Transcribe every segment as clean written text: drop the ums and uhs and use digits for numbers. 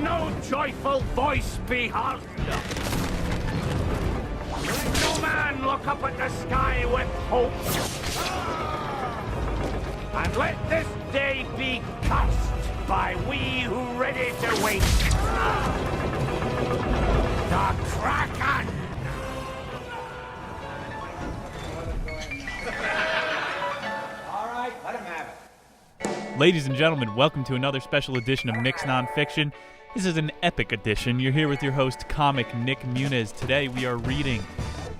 no joyful voice be heard. Let no man look up at the sky with hope. And let this day be cursed by we who ready to wait. The Kraken! All right, let him have it. Ladies and gentlemen, welcome to another special edition of Nick's Nonfiction. This is an epic edition. You're here with your host, comic Nick Muniz. Today we are reading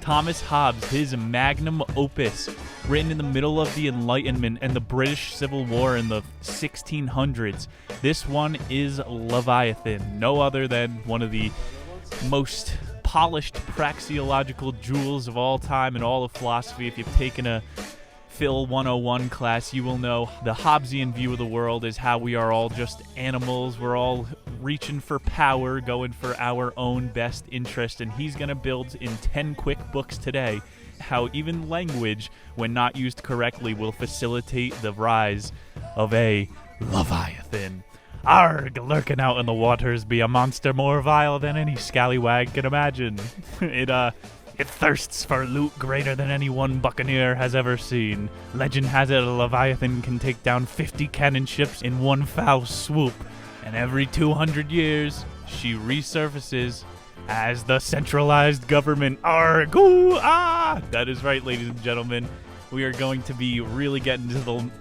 Thomas Hobbes, his magnum opus, written in the middle of the Enlightenment and the British Civil War in the 1600s. This one is Leviathan, no other than one of the most polished praxeological jewels of all time in all of philosophy. If you've taken a Phil 101 class, you will know the Hobbesian view of the world is how we are all just animals. We're all reaching for power, going for our own best interest, and he's going to build in 10 quick books today how even language, when not used correctly, will facilitate the rise of a Leviathan. Arg, lurking out in the waters be a monster more vile than any scallywag can imagine. It thirsts for loot greater than any one buccaneer has ever seen. Legend has it a Leviathan can take down 50 cannon ships in one foul swoop, and every 200 years, she resurfaces as the centralized government. Arg, ooh, ah! That is right, ladies and gentlemen. We are going to be really getting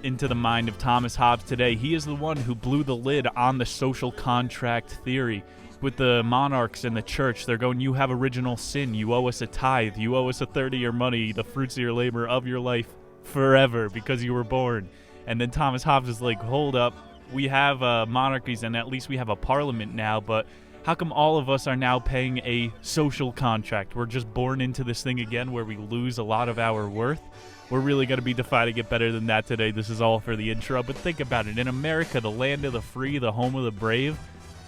into the mind of Thomas Hobbes today. He is the one who blew the lid on the social contract theory. With the monarchs and the church, they're going, you have original sin, you owe us a tithe, you owe us a third of your money, the fruits of your labor of your life forever because you were born. And then Thomas Hobbes is like, hold up, we have monarchies and at least we have a parliament now, but how come all of us are now paying a social contract? We're just born into this thing again where we lose a lot of our worth. We're really going to be defining it better than that today. This is all for the intro, but think about it. In America, the land of the free, the home of the brave,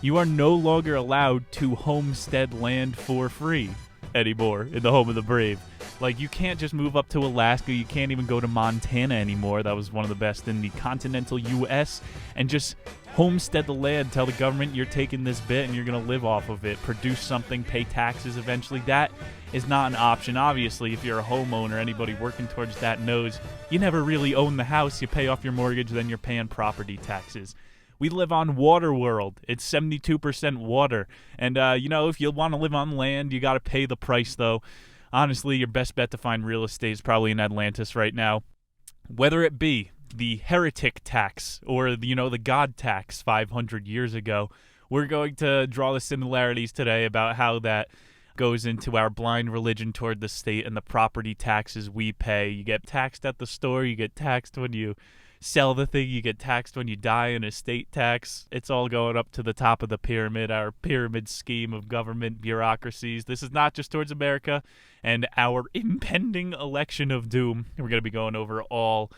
you are no longer allowed to homestead land for free anymore in the home of the brave. Like, you can't just move up to Alaska. You can't even go to Montana anymore. That was one of the best in the continental U.S. And just homestead the land. Tell the government you're taking this bit and you're going to live off of it. Produce something, pay taxes eventually. That is not an option. Obviously, if you're a homeowner, anybody working towards that knows you never really own the house. You pay off your mortgage, then you're paying property taxes. We live on water world. It's 72% water. And, if you want to live on land, you got to pay the price, though. Honestly, your best bet to find real estate is probably in Atlantis right now. Whether it be the heretic tax or, the God tax 500 years ago, we're going to draw the similarities today about how that goes into our blind religion toward the state and the property taxes we pay. You get taxed at the store. You get taxed when you sell the thing, you get taxed when you die, in estate tax. It's all going up to the top of the pyramid, our pyramid scheme of government bureaucracies. This is not just towards America and our impending election of doom. We're going to be going over all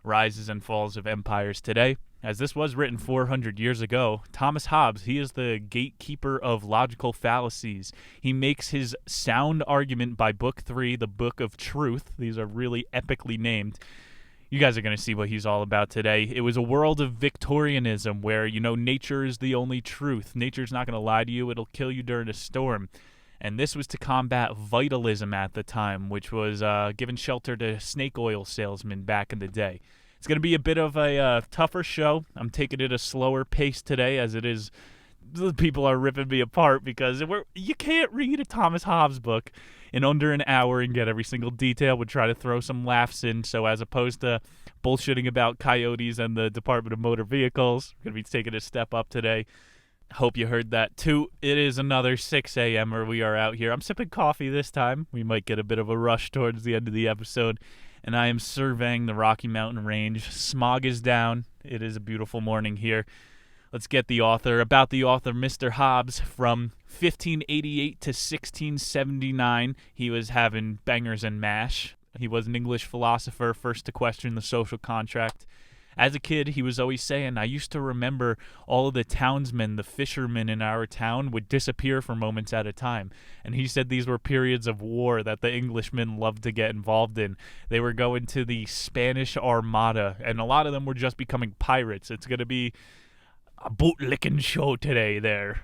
rises and falls of empires today. As this was written 400 years ago, Thomas Hobbes, he is the gatekeeper of logical fallacies. He makes his sound argument by Book 3, the Book of Truth. These are really epically named. You guys are going to see what he's all about today. It was a world of Victorianism where, nature is the only truth. Nature's not going to lie to you. It'll kill you during a storm. And this was to combat vitalism at the time, which was giving shelter to snake oil salesmen back in the day. It's going to be a bit of a tougher show. I'm taking it a slower pace today as it is. The people are ripping me apart because you can't read a Thomas Hobbes book in under an hour and get every single detail. We'll try to throw some laughs in. So as opposed to bullshitting about coyotes and the Department of Motor Vehicles, we're going to be taking a step up today. Hope you heard that too. It is another 6 a.m. where we are out here. I'm sipping coffee this time. We might get a bit of a rush towards the end of the episode. And I am surveying the Rocky Mountain Range. Smog is down. It is a beautiful morning here. Let's get the author. About the author, Mr. Hobbes, from 1588 to 1679, he was having bangers and mash. He was an English philosopher, first to question the social contract. As a kid, he was always saying, I used to remember all of the townsmen, the fishermen in our town would disappear for moments at a time. And he said these were periods of war that the Englishmen loved to get involved in. They were going to the Spanish Armada, and a lot of them were just becoming pirates. It's going to be a bootlicking show today there.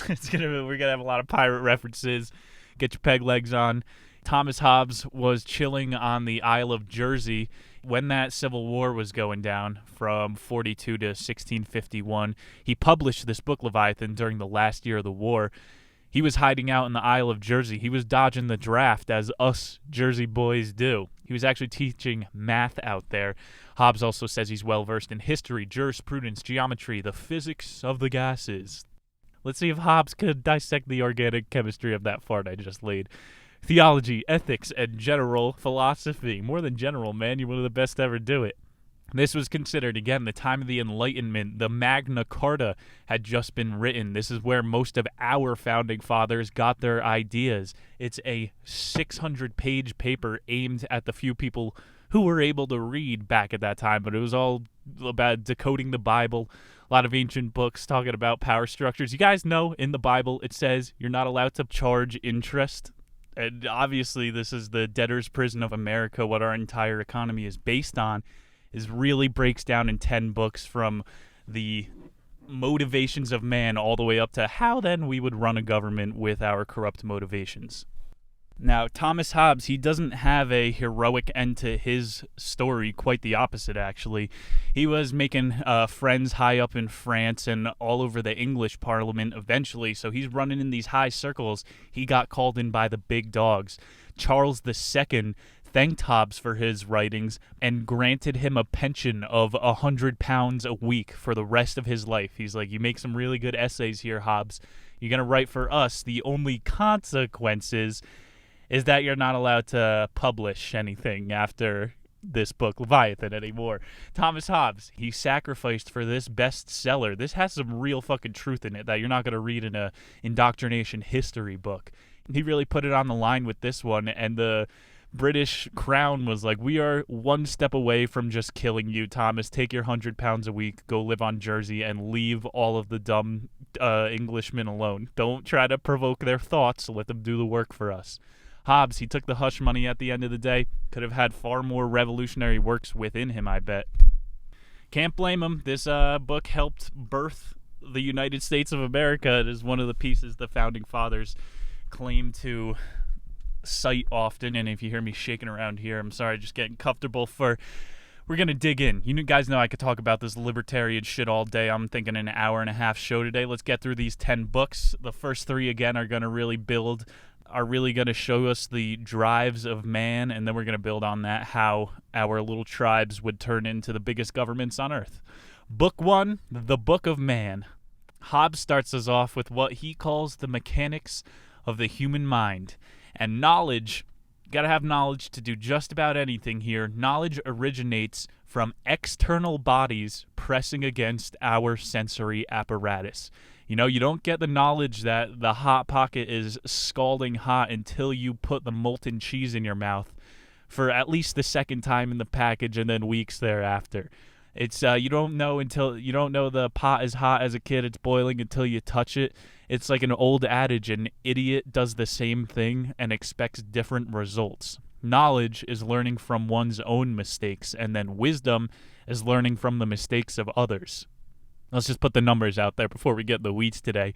We're gonna have a lot of pirate references. Get your peg legs on. Thomas Hobbes was chilling on the Isle of Jersey when that Civil War was going down from 42 to 1651. He published this book, Leviathan, during the last year of the war. He was hiding out in the Isle of Jersey. He was dodging the draft, as us Jersey boys do. He was actually teaching math out there. Hobbes also says he's well-versed in history, jurisprudence, geometry, the physics of the gases. Let's see if Hobbes could dissect the organic chemistry of that fart I just laid. Theology, ethics, and general philosophy. More than general, man. You're one of the best to ever do it. This was considered, again, the time of the Enlightenment. The Magna Carta had just been written. This is where most of our founding fathers got their ideas. It's a 600-page paper aimed at the few people who were able to read back at that time, but it was all about decoding the Bible. A lot of ancient books talking about power structures. You guys know in the Bible it says you're not allowed to charge interest. And obviously this is the debtor's prison of America. What our entire economy is based on is really breaks down in 10 books, from the motivations of man all the way up to how then we would run a government with our corrupt motivations. Now, Thomas Hobbes, he doesn't have a heroic end to his story, quite the opposite, actually. He was making friends high up in France and all over the English Parliament eventually, so he's running in these high circles. He got called in by the big dogs. Charles II thanked Hobbes for his writings and granted him a pension of £100 a week for the rest of his life. He's like, you make some really good essays here, Hobbes. You're going to write for us. The only consequences is that you're not allowed to publish anything after this book, Leviathan, anymore. Thomas Hobbes, he sacrificed for this bestseller. This has some real fucking truth in it that you're not going to read in a indoctrination history book. He really put it on the line with this one, and the British Crown was like, we are one step away from just killing you, Thomas. Take your £100 a week, go live on Jersey, and leave all of the dumb Englishmen alone. Don't try to provoke their thoughts. Let them do the work for us. Hobbes, he took the hush money at the end of the day. Could have had far more revolutionary works within him, I bet. Can't blame him. This book helped birth the United States of America. It is one of the pieces the Founding Fathers claim to cite often. And if you hear me shaking around here, I'm sorry, just getting comfortable we're going to dig in. You guys know I could talk about this libertarian shit all day. I'm thinking an hour and a half show today. Let's get through these 10 books. The first 3, again, are going to show us the drives of man, and then we're going to build on that, how our little tribes would turn into the biggest governments on earth. Book 1, The Book of Man. Hobbes starts us off with what he calls the mechanics of the human mind. And knowledge, you got to have knowledge to do just about anything here. Knowledge originates from external bodies pressing against our sensory apparatus. You know, you don't get the knowledge that the Hot Pocket is scalding hot until you put the molten cheese in your mouth for at least the second time in the package and then weeks thereafter. It's you don't know the pot is hot as a kid. It's boiling until you touch it. It's like an old adage, an idiot does the same thing and expects different results. Knowledge is learning from one's own mistakes, and then wisdom is learning from the mistakes of others. Let's just put the numbers out there before we get the weeds today.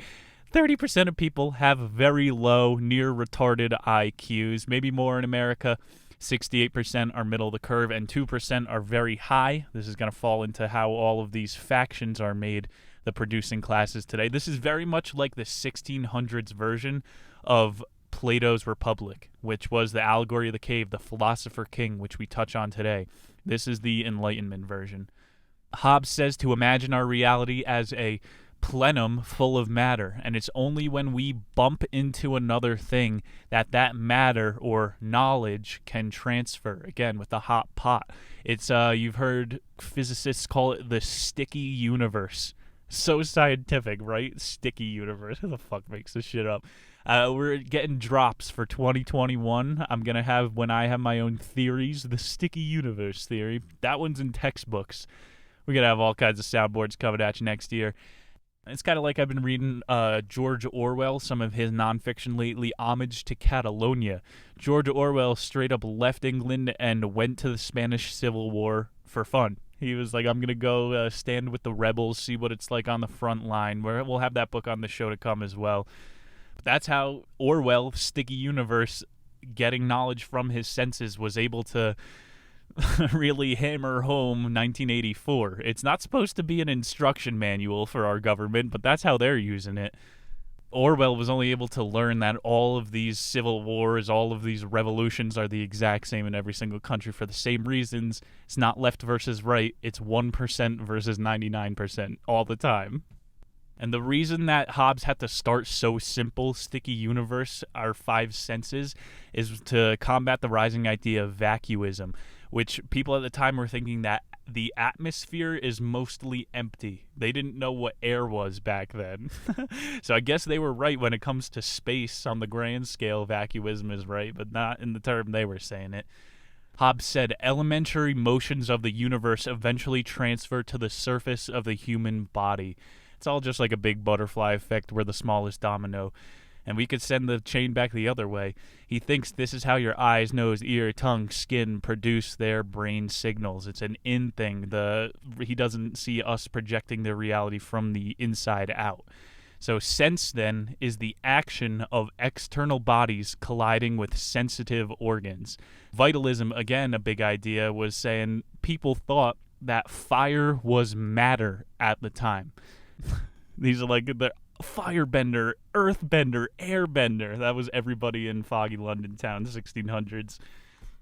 30% of people have very low, near retarded IQs, maybe more in America. 68% are middle of the curve, and 2% are very high. This is going to fall into how all of these factions are made, the producing classes today. This is very much like the 1600s version of Plato's Republic, which was the allegory of the cave, the philosopher king, which we touch on today. This is the Enlightenment version. Hobbes says to imagine our reality as a plenum full of matter, and it's only when we bump into another thing that matter or knowledge can transfer. Again, with the hot pot. It's you've heard physicists call it the sticky universe. So scientific, right? Sticky universe. Who the fuck makes this shit up? We're getting drops for 2021. I'm going to have, when I have my own theories, the sticky universe theory. That one's in textbooks. We're going to have all kinds of soundboards coming at you next year. It's kind of like I've been reading George Orwell, some of his nonfiction lately, Homage to Catalonia. George Orwell straight up left England and went to the Spanish Civil War for fun. He was like, I'm going to go stand with the rebels, see what it's like on the front line. We'll have that book on the show to come as well. But that's how Orwell, Sticky Universe, getting knowledge from his senses, was able to really hammer home 1984. It's not supposed to be an instruction manual for our government, but that's how they're using it. Orwell was only able to learn that all of these civil wars, all of these revolutions are the exact same in every single country for the same reasons. It's not left versus right. It's 1% versus 99% all the time. And the reason that Hobbes had to start so simple, Sticky Universe, our five senses, is to combat the rising idea of vacuism, which people at the time were thinking that the atmosphere is mostly empty. They didn't know what air was back then. So I guess they were right when it comes to space. On the grand scale, vacuism is right, but not in the term they were saying it. Hobbes said, elementary motions of the universe eventually transfer to the surface of the human body. It's all just like a big butterfly effect. We're the smallest domino. And we could send the chain back the other way. He thinks this is how your eyes, nose, ear, tongue, skin produce their brain signals. It's an in thing. He doesn't see us projecting their reality from the inside out. So sense, then, is the action of external bodies colliding with sensitive organs. Vitalism, again, a big idea, was saying people thought that fire was matter at the time. These are like the firebender, earthbender, airbender. That was everybody in foggy London town, 1600s.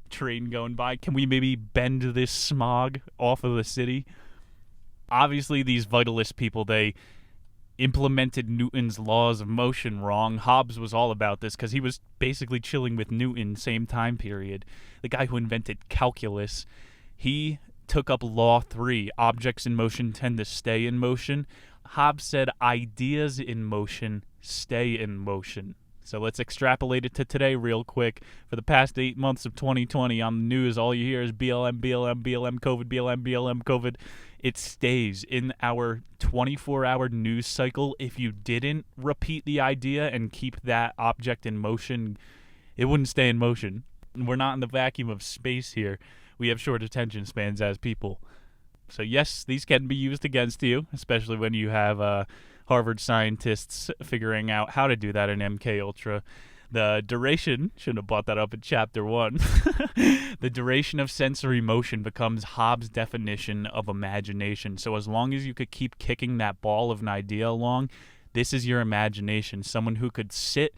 Train going by. Can we maybe bend this smog off of the city? Obviously, these vitalist people, they implemented Newton's laws of motion wrong. Hobbes was all about this because he was basically chilling with Newton, same time period. The guy who invented calculus. He took up Law 3. Objects in motion tend to stay in motion. Hobbes said ideas in motion stay in motion. So let's extrapolate it to today real quick. For the past 8 months of 2020 on the news, all you hear is BLM, BLM, BLM, COVID, BLM, BLM, COVID. It stays in our 24-hour news cycle. If you didn't repeat the idea and keep that object in motion, it wouldn't stay in motion. We're not in the vacuum of space here. We have short attention spans as people. So yes, these can be used against you, especially when you have Harvard scientists figuring out how to do that in MK Ultra. The duration, shouldn't have brought that up in chapter 1. The duration of sensory motion becomes Hobbes' definition of imagination. So as long as you could keep kicking that ball of an idea along, this is your imagination. Someone who could sit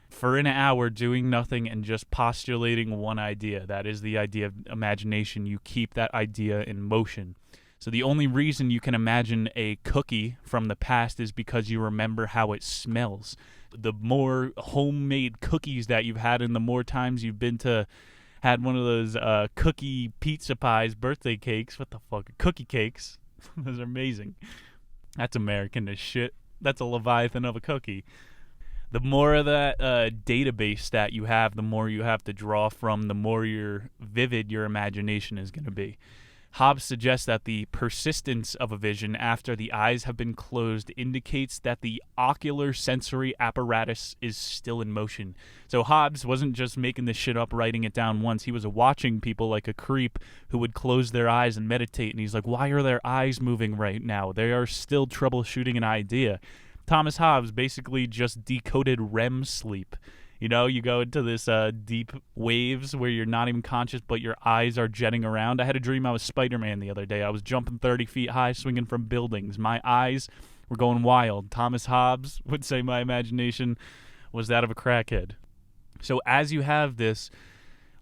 for an hour doing nothing and just postulating one idea. That is the idea of imagination. You keep that idea in motion. So the only reason you can imagine a cookie from the past is because you remember how it smells. The more homemade cookies that you've had and the more times you've been to had one of those cookie pizza pies, birthday cakes. What the fuck? Cookie cakes. Those are amazing. That's American as shit. That's a Leviathan of a cookie. The more of that database that you have, the more you have to draw from, the more vivid your imagination is going to be. Hobbes suggests that the persistence of a vision after the eyes have been closed indicates that the ocular sensory apparatus is still in motion. So Hobbes wasn't just making this shit up, writing it down once. He was watching people like a creep who would close their eyes and meditate, and he's like, why are their eyes moving right now? They are still troubleshooting an idea. Thomas Hobbes basically just decoded REM sleep. You know, you go into this deep waves where you're not even conscious, but your eyes are jetting around. I had a dream I was Spider-Man the other day. I was jumping 30 feet high, swinging from buildings. My eyes were going wild. Thomas Hobbes would say my imagination was that of a crackhead. So as you have this,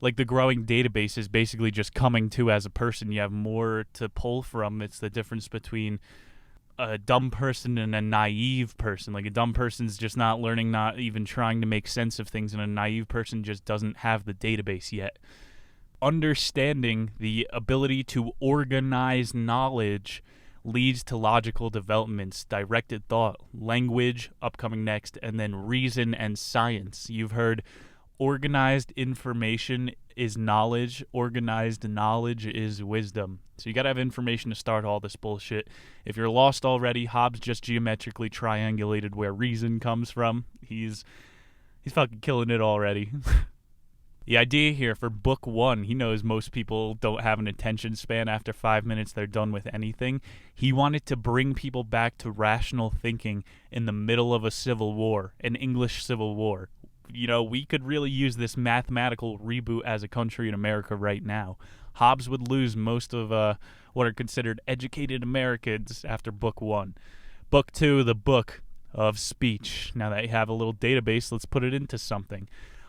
like the growing database is basically just coming to as a person. You have more to pull from. It's the difference between a dumb person and a naive person. Like a dumb person's just not learning, not even trying to make sense of things, and a naive person just doesn't have the database yet. Understanding the ability to organize knowledge leads to logical developments, directed thought, language, upcoming next, and then reason and science. You've heard organized information is knowledge, organized knowledge is wisdom. So you gotta have information to start all this bullshit. If you're lost already, Hobbes just geometrically triangulated where reason comes from. He's fucking killing it already. The idea here for book 1, he knows most people don't have an attention span. After 5 minutes, they're done with anything. He wanted to bring people back to rational thinking in the middle of a civil war, an English civil war. We could really use this mathematical reboot as a country in America right now. Hobbes would lose most of what are considered educated Americans after book 1. Book 2, the book of speech. Now that you have a little database, let's put it into something.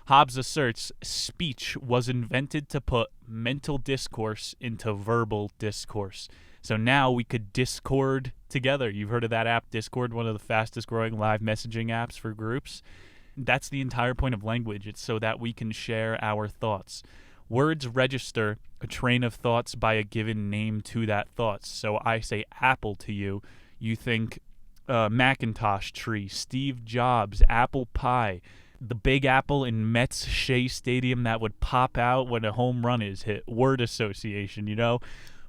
Hobbes asserts speech was invented to put mental discourse into verbal discourse. So now we could Discord together. You've heard of that app, Discord, one of the fastest growing live messaging apps for groups. That's the entire point of language. It's so that we can share our thoughts. Words register a train of thoughts by a given name to that thought. So I say apple to you. You think Macintosh tree, Steve Jobs, apple pie. The Big Apple in Mets Shea Stadium that would pop out when a home run is hit. Word association,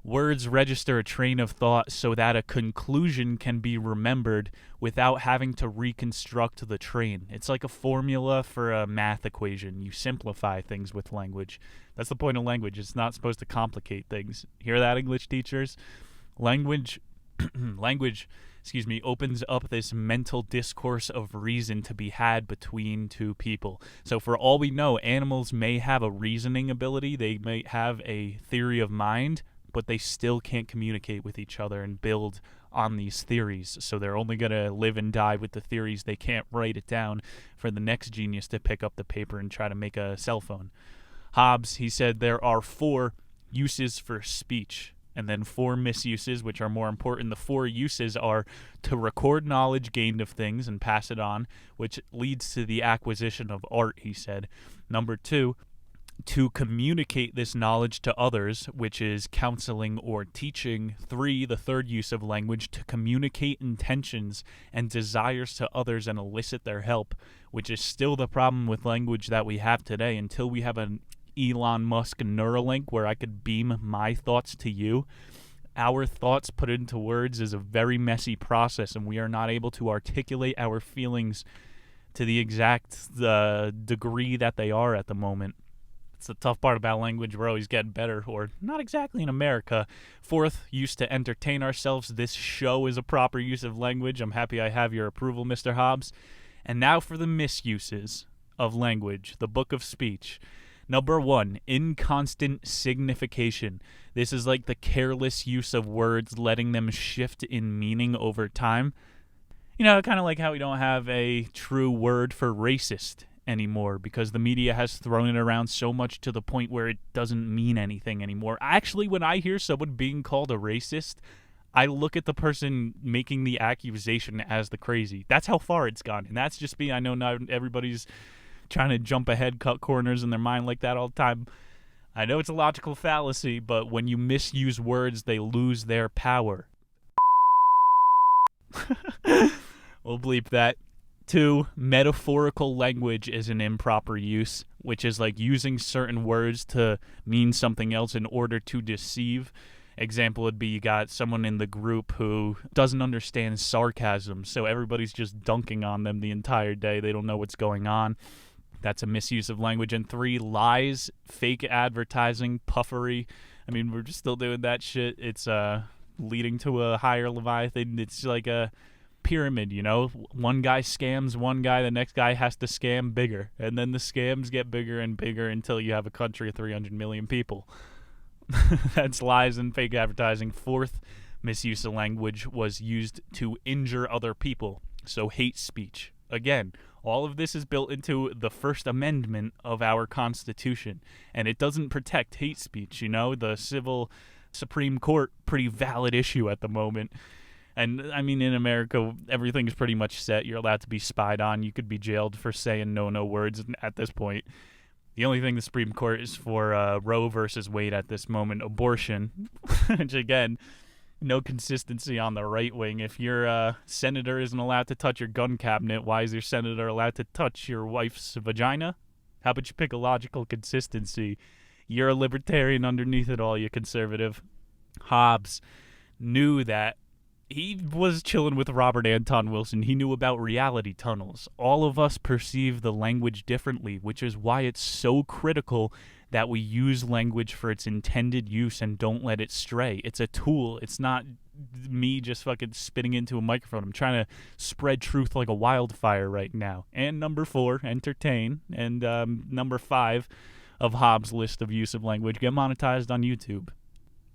Words register a train of thought so that a conclusion can be remembered without having to reconstruct the train. It's like a formula for a math equation. You simplify things with language. That's the point of language. It's not supposed to complicate things. Hear that, English teachers? Language opens up this mental discourse of reason to be had between two people. So for all we know, animals may have a reasoning ability, they may have a theory of mind, but they still can't communicate with each other and build on these theories. So they're only going to live and die with the theories. They can't write it down for the next genius to pick up the paper and try to make a cell phone. Hobbes, he said there are 4 uses for speech, and then 4 misuses, which are more important. The 4 uses are to record knowledge gained of things and pass it on, which leads to the acquisition of art, he said. Number 2, to communicate this knowledge to others, which is counseling or teaching. 3, the third use of language, to communicate intentions and desires to others and elicit their help, which is still the problem with language that we have today. Until we have an Elon Musk Neuralink where I could beam my thoughts to you, our thoughts put into words is a very messy process, and we are not able to articulate our feelings to the exact degree that they are at the moment. It's the tough part about language. We're always getting better, or not exactly in America. 4th, use to entertain ourselves. This show is a proper use of language. I'm happy I have your approval, Mr. Hobbes. And now for the misuses of language, the book of speech. Number 1, inconstant signification. This is like the careless use of words, letting them shift in meaning over time. Kind of like how we don't have a true word for racist anymore because the media has thrown it around so much to the point where it doesn't mean anything anymore. Actually, when I hear someone being called a racist, I look at the person making the accusation as the crazy. That's how far it's gone. And that's just me. I know not everybody's trying to jump ahead, cut corners in their mind like that all the time. I know it's a logical fallacy, but when you misuse words, they lose their power. We'll bleep that. 2, metaphorical language is an improper use, which is like using certain words to mean something else in order to deceive. Example would be you got someone in the group who doesn't understand sarcasm, so everybody's just dunking on them the entire day. They don't know what's going on. That's a misuse of language. And 3, lies, fake advertising, puffery. I mean, we're just still doing that shit. It's leading to a higher Leviathan. It's like a pyramid, one guy scams one guy, the next guy has to scam bigger, and then the scams get bigger and bigger until you have a country of 300 million people. That's lies and fake advertising. 4th misuse of language was used to injure other people, so hate speech. Again, all of this is built into the First Amendment of our Constitution, and it doesn't protect hate speech. The civil Supreme Court, pretty valid issue at the moment. And, I mean, in America, everything's pretty much set. You're allowed to be spied on. You could be jailed for saying no words at this point. The only thing the Supreme Court is for Roe versus Wade at this moment, abortion, which, again, no consistency on the right wing. If your senator isn't allowed to touch your gun cabinet, why is your senator allowed to touch your wife's vagina? How about you pick a logical consistency? You're a libertarian underneath it all, you conservative. Hobbes knew that He was chilling with Robert Anton Wilson. He knew about reality tunnels. All of us perceive the language differently, which is why it's so critical that we use language for its intended use and don't let it stray. It's a tool. It's not me just fucking spitting into a microphone. I'm trying to spread truth like a wildfire right now. And number 4, entertain. And number 5 of Hobbes' list of use of language, get monetized on YouTube.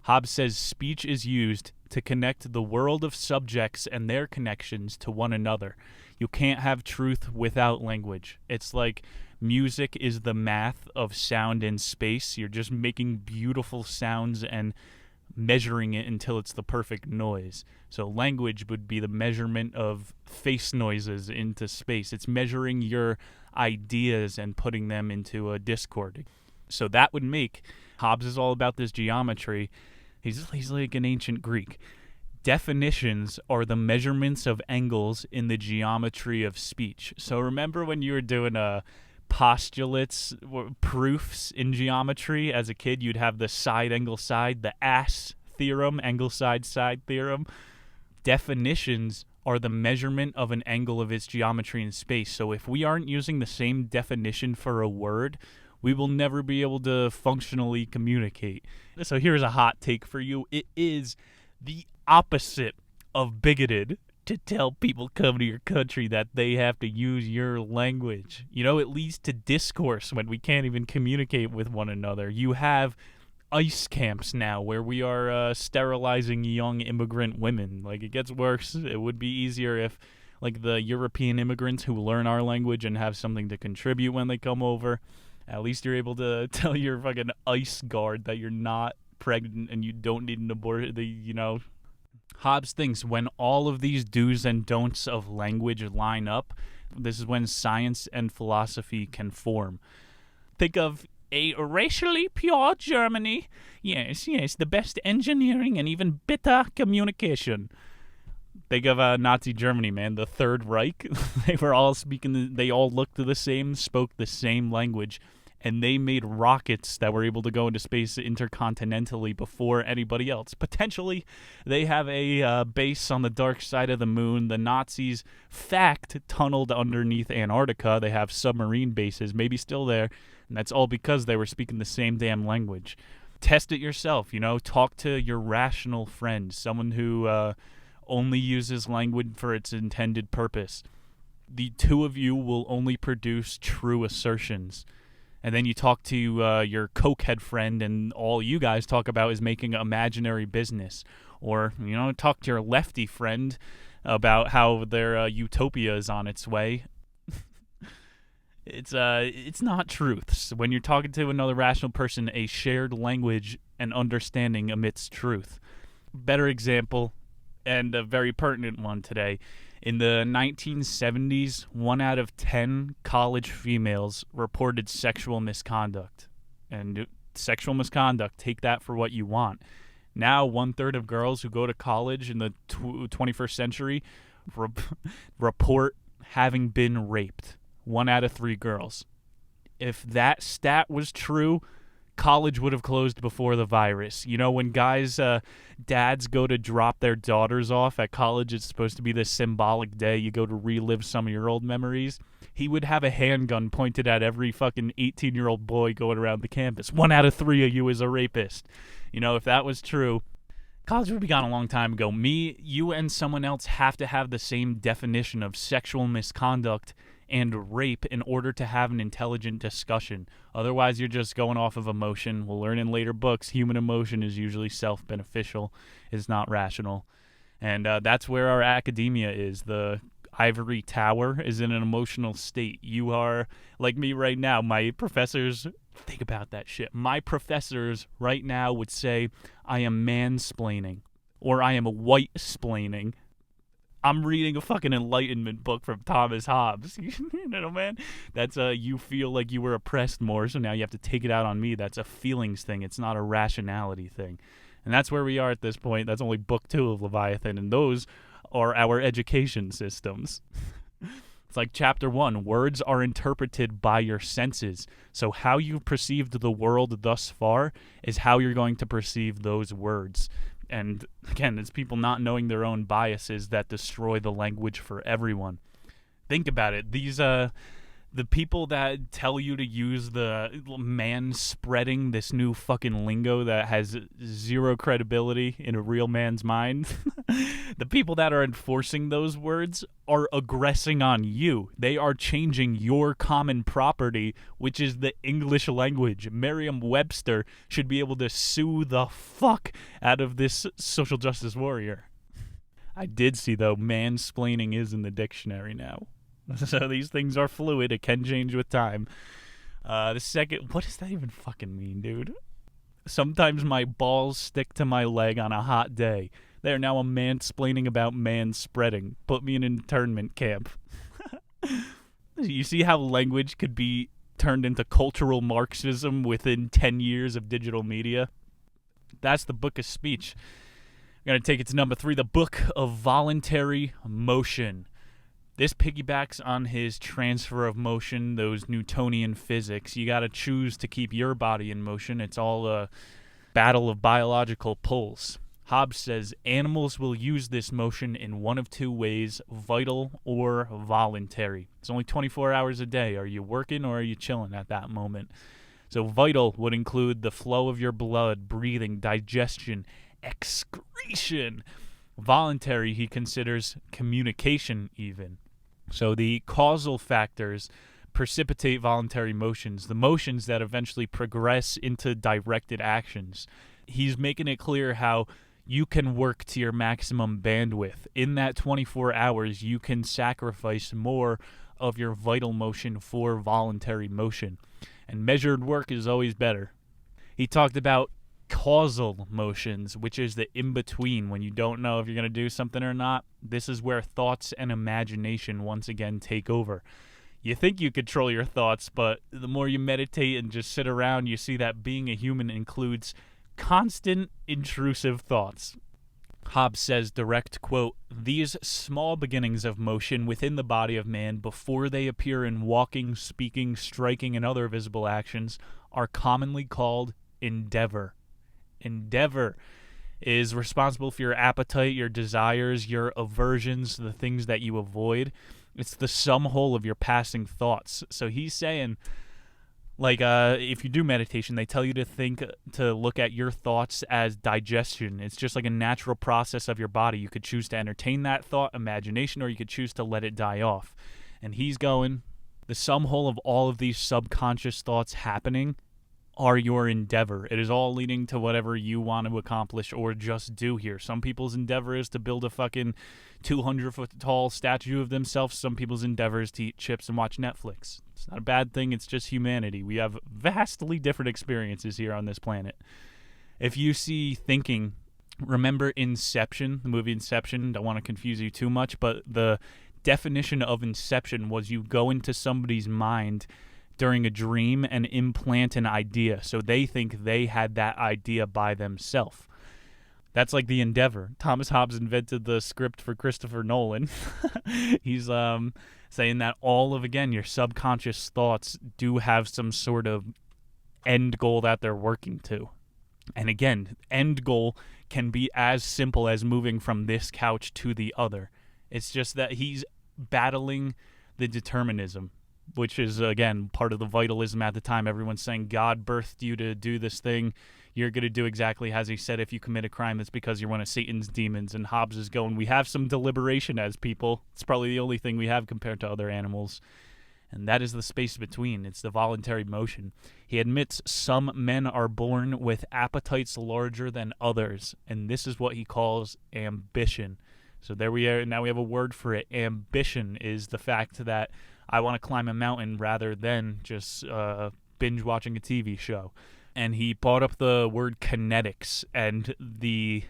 Hobbes says speech is used to connect the world of subjects and their connections to one another. You can't have truth without language. It's like music is the math of sound and space. You're just making beautiful sounds and measuring it until it's the perfect noise. So language would be the measurement of face noises into space. It's measuring your ideas and putting them into a discord. So that would make Hobbes is all about this geometry. He's like an ancient Greek. Definitions are the measurements of angles in the geometry of speech. So remember when you were doing postulates, proofs in geometry as a kid, you'd have the side angle side, the ass theorem, angle side theorem. Definitions are the measurement of an angle of its geometry in space. So if we aren't using the same definition for a word, we will never be able to functionally communicate. So here's a hot take for you. It is the opposite of bigoted to tell people coming to your country that they have to use your language. You know, it leads to discourse when we can't even communicate with one another. You have ICE camps now where we are sterilizing young immigrant women. Like, it gets worse. It would be easier if, like, the European immigrants who learn our language and have something to contribute when they come over, at least you're able to tell your fucking ICE guard that you're not pregnant and you don't need an abortion. Hobbes thinks when all of these do's and don'ts of language line up, this is when science and philosophy can form. Think of a racially pure Germany. Yes, the best engineering and even better communication. Think of Nazi Germany, man. The Third Reich. They were all they all looked the same, spoke the same language, and they made rockets that were able to go into space intercontinentally before anybody else. Potentially, they have a base on the dark side of the moon. The Nazis, tunneled underneath Antarctica. They have submarine bases, maybe still there, and that's all because they were speaking the same damn language. Test it yourself, Talk to your rational friend, someone who only uses language for its intended purpose. The two of you will only produce true assertions. And then you talk to your cokehead friend, and all you guys talk about is making imaginary business. Or, talk to your lefty friend about how their utopia is on its way. It's not truths. When you're talking to another rational person, a shared language and understanding emits truth. Better example, and a very pertinent one today. In the 1970s, 1 out of 10 college females reported sexual misconduct. And sexual misconduct, take that for what you want. Now, 1/3 of girls who go to college in the 21st century report having been raped. 1 out of 3 girls. If that stat was true, college would have closed before the virus. When guys, dads go to drop their daughters off at college, it's supposed to be this symbolic day. You go to relive some of your old memories. He would have a handgun pointed at every fucking 18-year-old boy going around the campus. 1 out of 3 of you is a rapist. If that was true, college would be gone a long time ago. Me, you, and someone else have to have the same definition of sexual misconduct and rape in order to have an intelligent discussion. Otherwise, you're just going off of emotion. We'll learn in later books, human emotion is usually self-beneficial. It's not rational. And that's where our academia is. The ivory tower is in an emotional state. You are, like me right now, my professors, think about that shit. My professors right now would say, I am mansplaining, or I am white-splaining. I'm reading a fucking Enlightenment book from Thomas Hobbes. Man? That's you feel like you were oppressed more, so now you have to take it out on me. That's a feelings thing. It's not a rationality thing. And that's where we are at this point. That's only book 2 of Leviathan, and those are our education systems. It's like chapter 1, words are interpreted by your senses. So how you've perceived the world thus far is how you're going to perceive those words. And again, it's people not knowing their own biases that destroy the language for everyone. Think about it. These the people that tell you to use the man-spreading, this new fucking lingo that has zero credibility in a real man's mind, the people that are enforcing those words are aggressing on you. They are changing your common property, which is the English language. Merriam-Webster should be able to sue the fuck out of this social justice warrior. I did see, though, mansplaining is in the dictionary now. So these things are fluid. It can change with time. The second... What does that even fucking mean, dude? Sometimes my balls stick to my leg on a hot day. They are now a mansplaining about man-spreading. Put me in an internment camp. You see how language could be turned into cultural Marxism within 10 years of digital media? That's the book of speech. I'm going to take it to number 3, the book of voluntary motion. This piggybacks on his transfer of motion, those Newtonian physics. You got to choose to keep your body in motion. It's all a battle of biological pulls. Hobbes says animals will use this motion in one of 2 ways, vital or voluntary. It's only 24 hours a day. Are you working or are you chilling at that moment? So vital would include the flow of your blood, breathing, digestion, excretion. Voluntary, he considers communication even. So the causal factors precipitate voluntary motions, the motions that eventually progress into directed actions. He's making it clear how you can work to your maximum bandwidth. In that 24 hours, you can sacrifice more of your vital motion for voluntary motion. And measured work is always better. He talked about causal motions, which is the in-between when you don't know if you're going to do something or not. This is where thoughts and imagination once again take over. You think you control your thoughts, but the more you meditate and just sit around, you see that being a human includes constant intrusive thoughts. Hobbes says, direct quote, "These small beginnings of motion within the body of man before they appear in walking, speaking, striking, and other visible actions are commonly called endeavor." Endeavor is responsible for your appetite, your desires, your aversions, the things that you avoid. It's the sum whole of your passing thoughts. So he's saying, like, if you do meditation, they tell you to look at your thoughts as digestion. It's just like a natural process of your body. You could choose to entertain that thought, imagination, or you could choose to let it die off. And he's going, the sum whole of all of these subconscious thoughts happening are your endeavor. It is all leading to whatever you want to accomplish or just do here. Some people's endeavor is to build a fucking 200-foot tall statue of themselves. Some people's endeavor is to eat chips and watch Netflix. It's not a bad thing. It's just humanity. We have vastly different experiences here on this planet. If you see thinking, remember Inception, the movie Inception. Don't want to confuse you too much, but the definition of Inception was you go into somebody's mind during a dream and implant an idea, so they think they had that idea by themselves. That's like the endeavor. Thomas Hobbes invented the script for Christopher Nolan. He's saying that all of, again, your subconscious thoughts do have some sort of end goal that they're working to. And again, end goal can be as simple as moving from this couch to the other. It's just that he's battling the determinism, which is, again, part of the vitalism at the time. Everyone's saying God birthed you to do this thing. You're going to do exactly as he said. If you commit a crime, that's because you're one of Satan's demons. And Hobbes is going, we have some deliberation as people. It's probably the only thing we have compared to other animals. And that is the space between. It's the voluntary motion. He admits some men are born with appetites larger than others. And this is what he calls ambition. So there we are. Now we have a word for it. Ambition is the fact that I want to climb a mountain rather than just binge watching a TV show. And he brought up the word kinetics, and the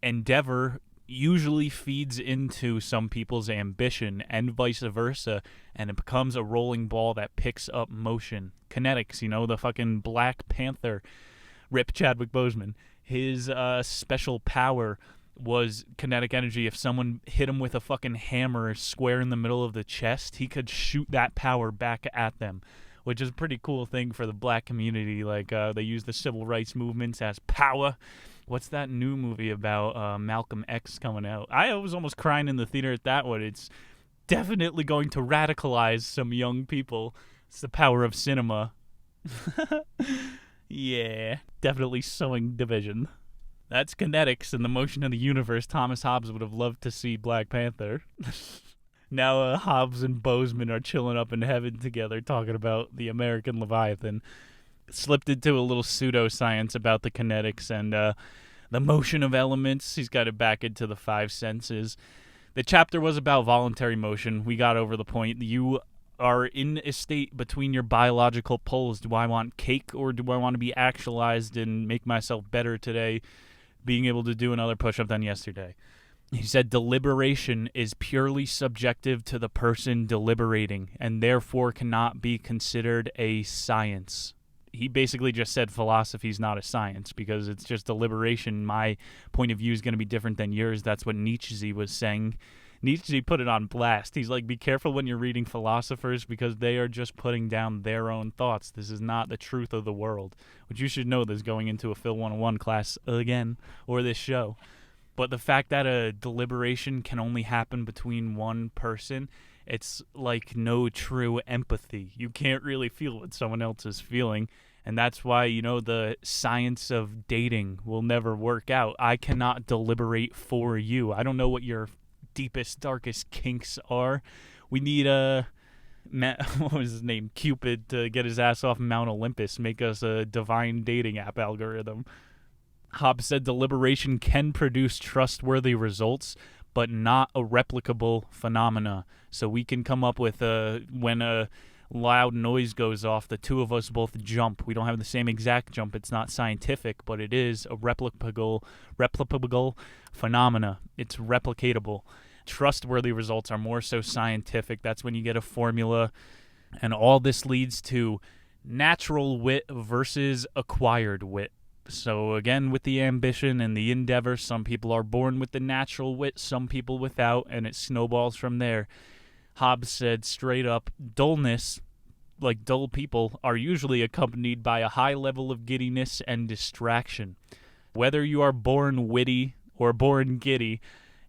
endeavor usually feeds into some people's ambition and vice versa, and it becomes a rolling ball that picks up motion. Kinetics, you know, the fucking Black Panther, Rip Chadwick Boseman. His special power was kinetic energy. If someone hit him with a fucking hammer square in the middle of the chest, he could shoot that power back at them. which is a pretty cool thing for the black community. Like, they use the civil rights movements as power. What's that new movie about Malcolm X coming out? I was almost crying in the theater at that one. It's definitely going to radicalize some young people. It's the power of cinema. Yeah, definitely sowing division. That's kinetics and the motion of the universe. Thomas Hobbes would have loved to see Black Panther. Now Hobbes and Bozeman are chilling up in heaven together talking about the American Leviathan. Slipped into a little pseudoscience about the kinetics and the motion of elements. He's got it back into the five senses. The chapter was about voluntary motion. We got over the point. You are in a state between your biological poles. Do I want cake or do I want to be actualized and make myself better today, being able to do another push-up than yesterday? He said deliberation is purely subjective to the person deliberating and therefore cannot be considered a science. He basically just said philosophy is not a science because it's just deliberation. My point of view is going to be different than yours. That's what Nietzsche was saying. Nietzsche put it on blast. He's like, be careful when you're reading philosophers because they are just putting down their own thoughts. This is not the truth of the world, which you should know this going into a Phil 101 class again, or this show. But the fact that a deliberation can only happen between one person, it's like no true empathy. You can't really feel what someone else is feeling. And that's why, the science of dating will never work out. I cannot deliberate for you. I don't know what your deepest, darkest kinks are. We need what was his name? Cupid to get his ass off Mount Olympus, make us a divine dating app algorithm. Hobbes said deliberation can produce trustworthy results, but not a replicable phenomena. So we can come up with when a loud noise goes off, the two of us both jump. We don't have the same exact jump. It's not scientific, but it is a replicable phenomena. It's replicatable. Trustworthy results are more so scientific. That's when you get a formula. And all this leads to natural wit versus acquired wit. So again, with the ambition and the endeavor, some people are born with the natural wit, some people without, and it snowballs from there. Hobbes said straight up, dullness, like dull people, are usually accompanied by a high level of giddiness and distraction. Whether you are born witty or born giddy,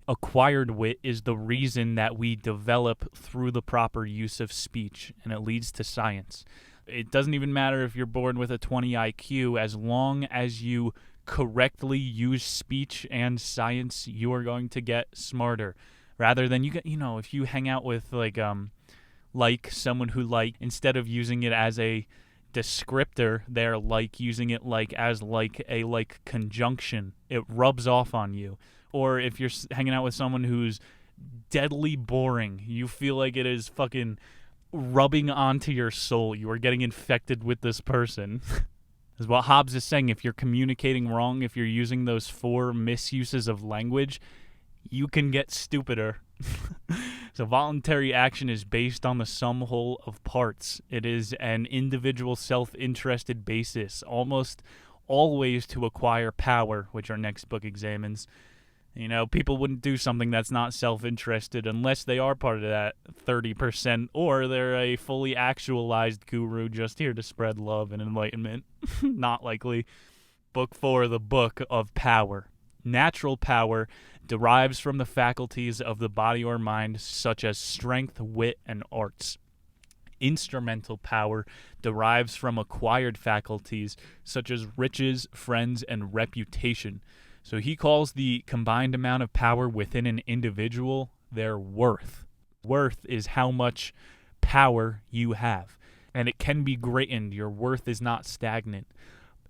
acquired wit is the reason that we develop through the proper use of speech, and it leads to science. It doesn't even matter if you're born with a 20 IQ. As long as you correctly use speech and science, you are going to get smarter. Rather than if you hang out with someone who instead of using it as a descriptor, they're using it as a conjunction. It rubs off on you. Or if you're hanging out with someone who's deadly boring, you feel like it is fucking rubbing onto your soul. You are getting infected with this person. Is what Hobbes is saying. If you're communicating wrong, if you're using those 4 misuses of language, you can get stupider. So voluntary action is based on the sum whole of parts. It is an individual self-interested basis, almost always to acquire power, which our next book examines. People wouldn't do something that's not self-interested unless they are part of that 30%, or they're a fully actualized guru just here to spread love and enlightenment. Not likely. Book 4, the Book of Power. Natural power derives from the faculties of the body or mind, such as strength, wit, and arts. Instrumental power derives from acquired faculties, such as riches, friends, and reputation. So he calls the combined amount of power within an individual their worth. Worth is how much power you have, and it can be greatened. Your worth is not stagnant.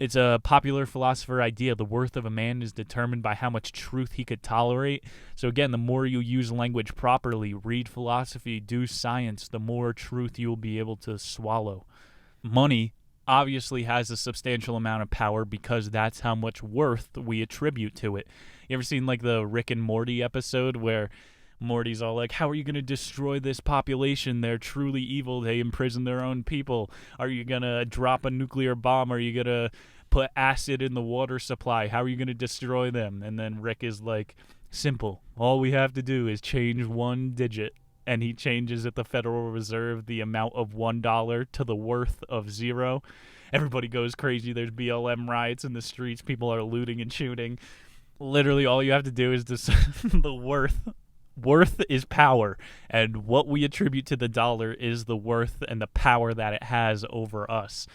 It's a popular philosopher idea. The worth of a man is determined by how much truth he could tolerate. So again, the more you use language properly, read philosophy, do science, the more truth you will be able to swallow. Money obviously has a substantial amount of power because that's how much worth we attribute to it. You ever seen the Rick and Morty episode where Morty's all like, how are you going to destroy this population? They're truly evil. They imprison their own people. Are you going to drop a nuclear bomb? Are you going to put acid in the water supply? How are you going to destroy them? And then Rick is like, simple. All we have to do is change one digit. and he changes at the Federal Reserve the amount of $1 to the worth of 0. Everybody goes crazy. There's BLM riots in the streets. People are looting and shooting. Literally, all you have to do is just the worth. Worth is power, and what we attribute to the dollar is the worth and the power that it has over us.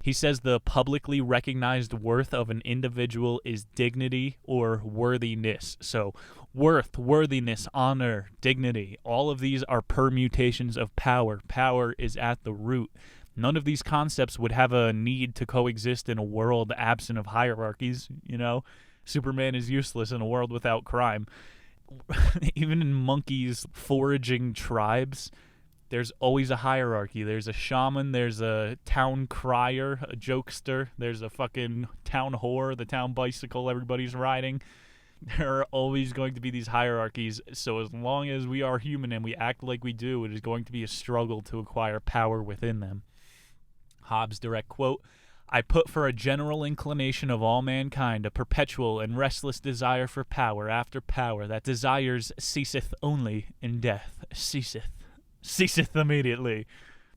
He says the publicly recognized worth of an individual is dignity or worthiness. So worth, worthiness, honor, dignity, all of these are permutations of power. Power is at the root. None of these concepts would have a need to coexist in a world absent of hierarchies, you know? Superman is useless in a world without crime. Even in monkeys foraging tribes, there's always a hierarchy. There's a shaman, there's a town crier, a jokester, there's a fucking town whore, the town bicycle everybody's riding. There are always going to be these hierarchies, so as long as we are human and we act like we do, it is going to be a struggle to acquire power within them. Hobbes' direct quote, "I put for a general inclination of all mankind a perpetual and restless desire for power after power, that desires ceaseth only in death." Ceaseth immediately.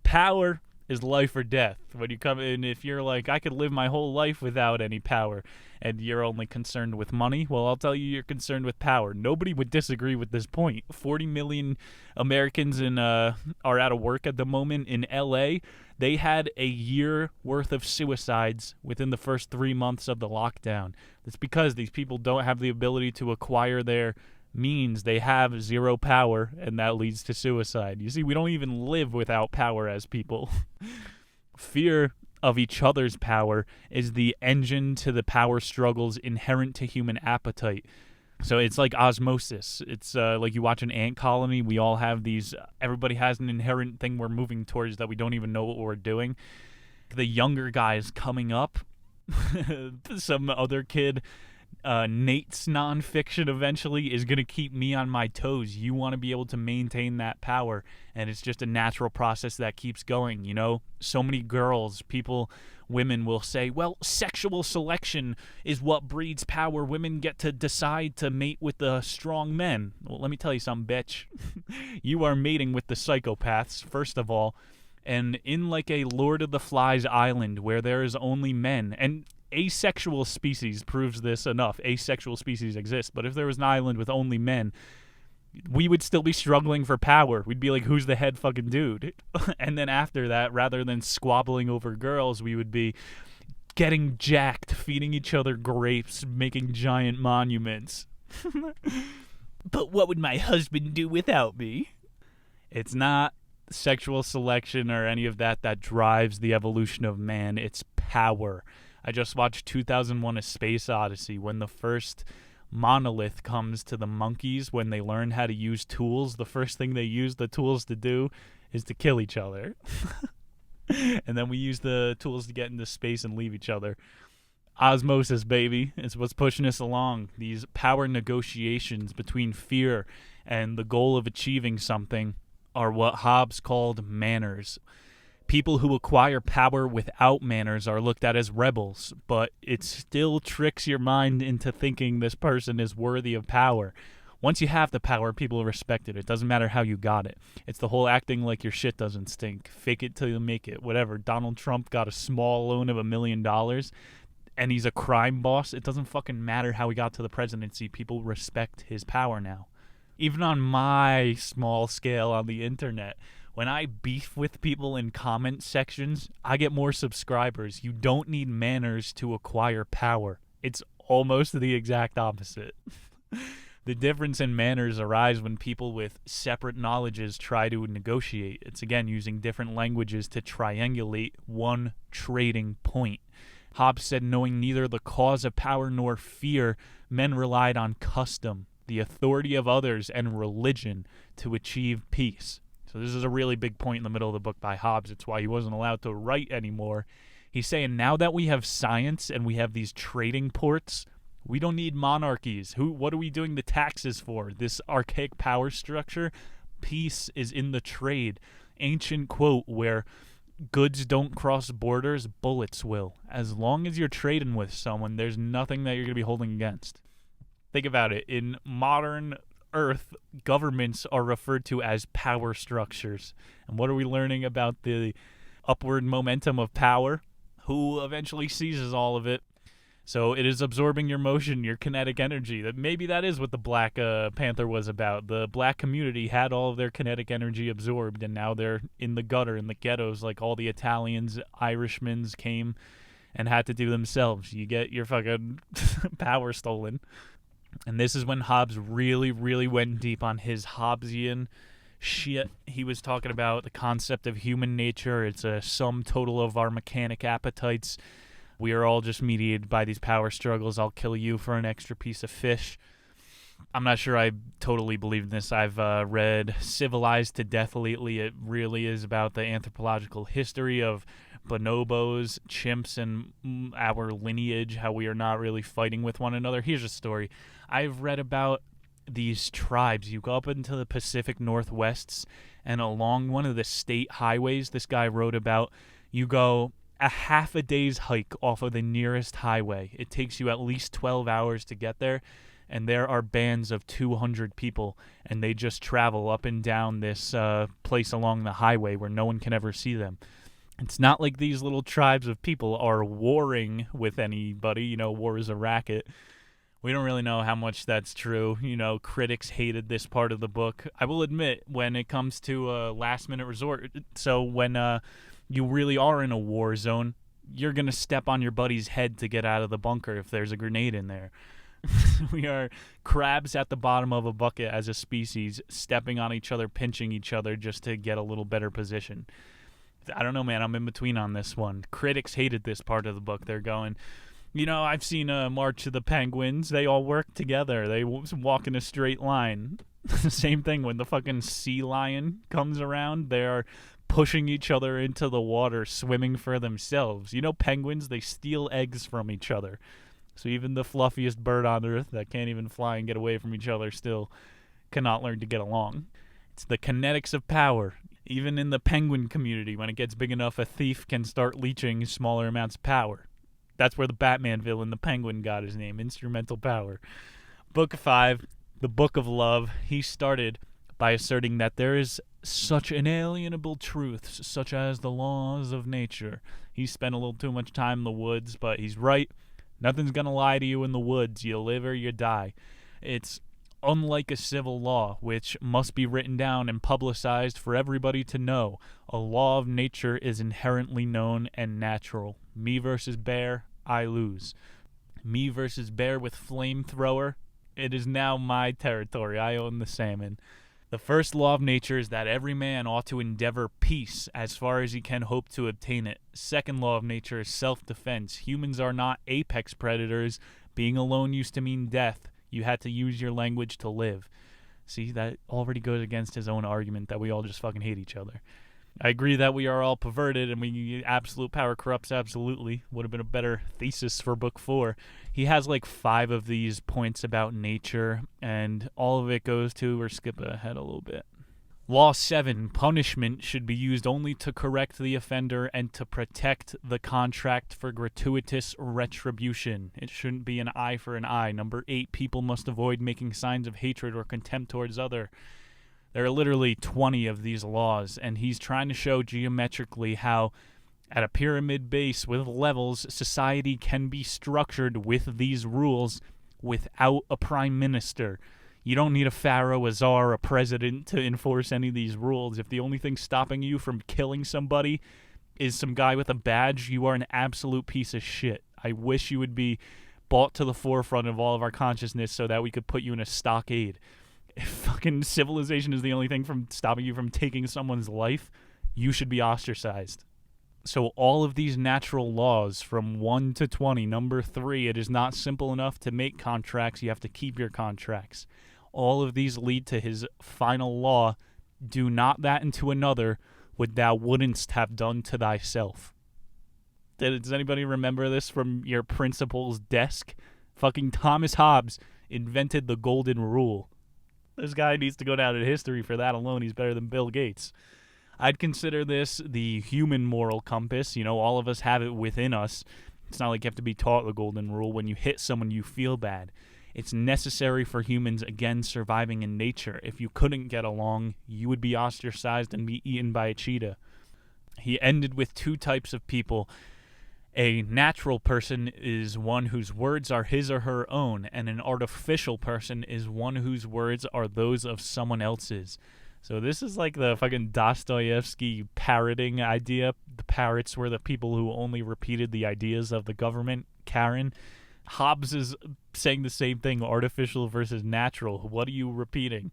Power is life or death. When you come in, if you're like, I could live my whole life without any power, and you're only concerned with money, well, I'll tell you, you're concerned with power. Nobody would disagree with this point. 40 million Americans are out of work at the moment in LA. They had a year worth of suicides within the first 3 months of the lockdown. It's because these people don't have the ability to acquire their means. They have zero power, and that leads to suicide. You see, we don't even live without power as people. Fear of each other's power is the engine to the power struggles inherent to human appetite. So it's like osmosis. It's like you watch an ant colony. We all have these, everybody has an inherent thing we're moving towards that we don't even know what we're doing. The younger guys coming up, some other kid, Nate's nonfiction eventually is going to keep me on my toes. You want to be able to maintain that power, and it's just a natural process that keeps going, you know? So many girls, women will say, well, sexual selection is what breeds power. Women get to decide to mate with the strong men. Well, let me tell you something, bitch. You are mating with the psychopaths, first of all, and in like a Lord of the Flies island where there is only men, and asexual species proves this enough. Asexual species exist, but if there was an island with only men, we would still be struggling for power. We'd be like, who's the head fucking dude? And then after that, rather than squabbling over girls, we would be getting jacked, feeding each other grapes, making giant monuments. But what would my husband do without me? It's not sexual selection or any of that drives the evolution of man. It's power. I just watched 2001: A Space Odyssey. When the first monolith comes to the monkeys, when they learn how to use tools, the first thing they use the tools to do is to kill each other. And then we use the tools to get into space and leave each other. Osmosis, baby. It's what's pushing us along. These power negotiations between fear and the goal of achieving something are what Hobbes called manners. People who acquire power without manners are looked at as rebels, but it still tricks your mind into thinking this person is worthy of power. Once you have the power, people respect it. It doesn't matter how you got it. It's the whole acting like your shit doesn't stink. Fake it till you make it. Whatever. Donald Trump got a small loan of $1 million, and he's a crime boss. It doesn't fucking matter how he got to the presidency. People respect his power now. Even on my small scale on the internet, when I beef with people in comment sections, I get more subscribers. You don't need manners to acquire power. It's almost the exact opposite. The difference in manners arise when people with separate knowledges try to negotiate. It's again using different languages to triangulate one trading point. Hobbes said, knowing neither the cause of power nor fear, men relied on custom, the authority of others, and religion to achieve peace. So this is a really big point in the middle of the book by Hobbes. It's why he wasn't allowed to write anymore. He's saying now that we have science and we have these trading ports, we don't need monarchies. What are we doing the taxes for? This archaic power structure? Peace is in the trade. Ancient quote where goods don't cross borders, bullets will. As long as you're trading with someone, there's nothing that you're going to be holding against. Think about it. In modern Earth, governments are referred to as power structures. And what are we learning about the upward momentum of power? Who eventually seizes all of it? So it is absorbing your motion, your kinetic energy. Maybe that is what the Black Panther was about. The black community had all of their kinetic energy absorbed, and now they're in the gutter, in the ghettos, like all the Italians, Irishmen came and had to do themselves. You get your fucking power stolen. And this is when Hobbes really, really went deep on his Hobbesian shit. He was talking about the concept of human nature. It's a sum total of our mechanic appetites. We are all just mediated by these power struggles. I'll kill you for an extra piece of fish. I'm not sure I totally believe in this. I've read Civilized to Death lately. It really is about the anthropological history of bonobos, chimps, and our lineage, how we are not really fighting with one another. Here's a story. I've read about these tribes. You go up into the Pacific Northwests, and along one of the state highways this guy wrote about, you go a half a day's hike off of the nearest highway. It takes you at least 12 hours to get there, and there are bands of 200 people, and they just travel up and down this place along the highway where no one can ever see them. It's not like these little tribes of people are warring with anybody. You know, war is a racket. We don't really know how much that's true. You know, critics hated this part of the book. I will admit, when it comes to a last-minute resort, so when you really are in a war zone, you're going to step on your buddy's head to get out of the bunker if there's a grenade in there. We are crabs at the bottom of a bucket as a species, stepping on each other, pinching each other just to get a little better position. I don't know, man. I'm in between on this one. Critics hated this part of the book. They're going, you know, I've seen March of the Penguins. They all work together. They walk in a straight line. The same thing when the fucking sea lion comes around. They are pushing each other into the water, swimming for themselves. You know, penguins, they steal eggs from each other. So even the fluffiest bird on earth that can't even fly and get away from each other still cannot learn to get along. It's the kinetics of power. Even in the penguin community, when it gets big enough, a thief can start leeching smaller amounts of power. That's where the Batman villain, the Penguin, got his name, instrumental power. Book 5, the Book of Love, he started by asserting that there is such inalienable truths, such as the laws of nature. He spent a little too much time in the woods, but he's right. Nothing's going to lie to you in the woods. You live or you die. It's unlike a civil law, which must be written down and publicized for everybody to know. A law of nature is inherently known and natural. Me versus bear, I lose. Me versus bear with flamethrower, it is now my territory. I own the salmon. The first law of nature is that every man ought to endeavor peace as far as he can hope to obtain it. Second law of nature is self-defense. Humans are not apex predators. Being alone used to mean death. You had to use your language to live. See, that already goes against his own argument that we all just fucking hate each other. I agree that we are all perverted and absolute power corrupts absolutely. Would have been a better thesis for book 4. He has like 5 of these points about nature, and all of it goes to, we're skipping ahead a little bit. Law 7, punishment should be used only to correct the offender and to protect the contract for gratuitous retribution. It shouldn't be an eye for an eye. Number 8, people must avoid making signs of hatred or contempt towards other. There are literally 20 of these laws, and he's trying to show geometrically how, at a pyramid base with levels, society can be structured with these rules without a prime minister. You don't need a pharaoh, a czar, a president to enforce any of these rules. If the only thing stopping you from killing somebody is some guy with a badge, you are an absolute piece of shit. I wish you would be brought to the forefront of all of our consciousness so that we could put you in a stockade. If fucking civilization is the only thing from stopping you from taking someone's life, you should be ostracized. So all of these natural laws from 1 to 20, number 3, it is not simple enough to make contracts. You have to keep your contracts. All of these lead to his final law, do not that into another what thou wouldn't have done to thyself. Does anybody remember this from your principal's desk? Fucking Thomas Hobbes invented the golden rule. This guy needs to go down in history for that alone. He's better than Bill Gates. I'd consider this the human moral compass. You know, all of us have it within us. It's not like you have to be taught the golden rule. When you hit someone, you feel bad. It's necessary for humans, again, surviving in nature. If you couldn't get along, you would be ostracized and be eaten by a cheetah. He ended with two types of people. A natural person is one whose words are his or her own, and an artificial person is one whose words are those of someone else's. So this is like the fucking Dostoevsky parroting idea. The parrots were the people who only repeated the ideas of the government. Karen. Hobbes is saying the same thing, artificial versus natural. What are you repeating?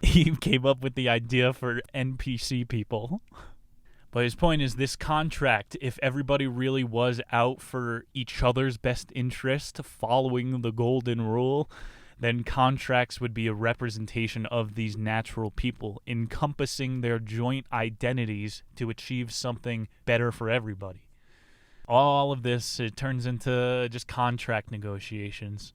He came up with the idea for NPC people. But his point is this contract, if everybody really was out for each other's best interest, following the golden rule, then contracts would be a representation of these natural people, encompassing their joint identities to achieve something better for everybody. All of this, it turns into just contract negotiations,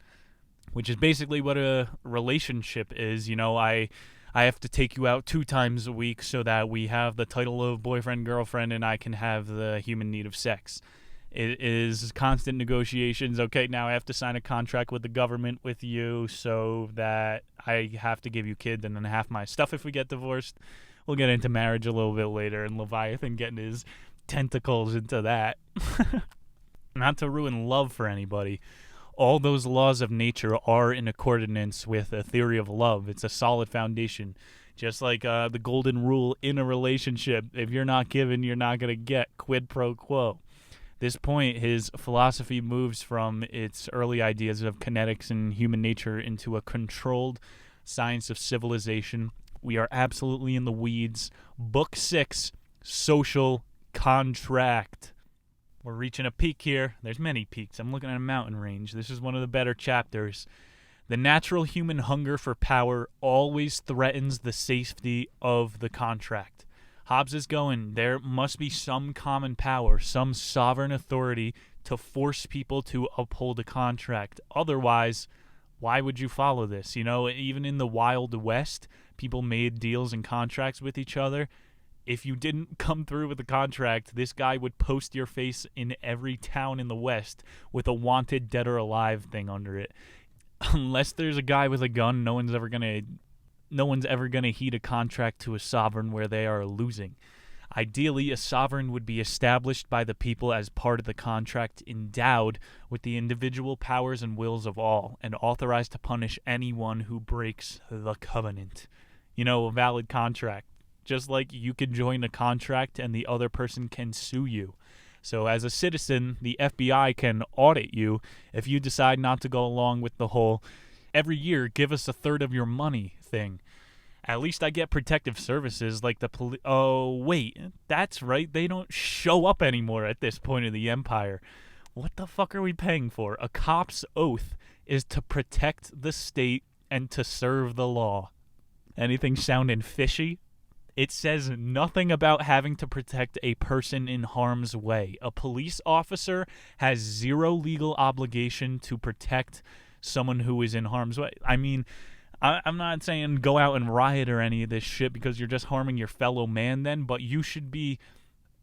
which is basically what a relationship is. You know, I have to take you out 2 times a week so that we have the title of boyfriend, girlfriend, and I can have the human need of sex. It is constant negotiations. Okay, now I have to sign a contract with the government with you so that I have to give you kids and then half my stuff if we get divorced. We'll get into marriage a little bit later and Leviathan getting his tentacles into that. Not to ruin love for anybody. All those laws of nature are in accordance with a theory of love. It's a solid foundation. Just like the golden rule in a relationship. If you're not given, you're not going to get. Quid pro quo. This point, his philosophy moves from its early ideas of kinetics and human nature into a controlled science of civilization. We are absolutely in the weeds. Book 6, Social Contract. We're reaching a peak here. There's many peaks. I'm looking at a mountain range. This is one of the better chapters. The natural human hunger for power always threatens the safety of the contract. Hobbes is going, there must be some common power, some sovereign authority to force people to uphold a contract. Otherwise, why would you follow this? You know, even in the Wild West, people made deals and contracts with each other. If you didn't come through with the contract, this guy would post your face in every town in the West with a wanted dead or alive thing under it. Unless there's a guy with a gun, no one's ever gonna heed a contract to a sovereign where they are losing. Ideally, a sovereign would be established by the people as part of the contract, endowed with the individual powers and wills of all, and authorized to punish anyone who breaks the covenant. You know, a valid contract. Just like you can join a contract and the other person can sue you. So as a citizen, the FBI can audit you if you decide not to go along with the whole every year give us a third of your money thing. At least I get protective services like the police. Oh, wait, that's right. They don't show up anymore at this point of the empire. What the fuck are we paying for? A cop's oath is to protect the state and to serve the law. Anything sounding fishy? It says nothing about having to protect a person in harm's way. A police officer has zero legal obligation to protect someone who is in harm's way. I mean, I'm not saying go out and riot or any of this shit because you're just harming your fellow man then, but you should be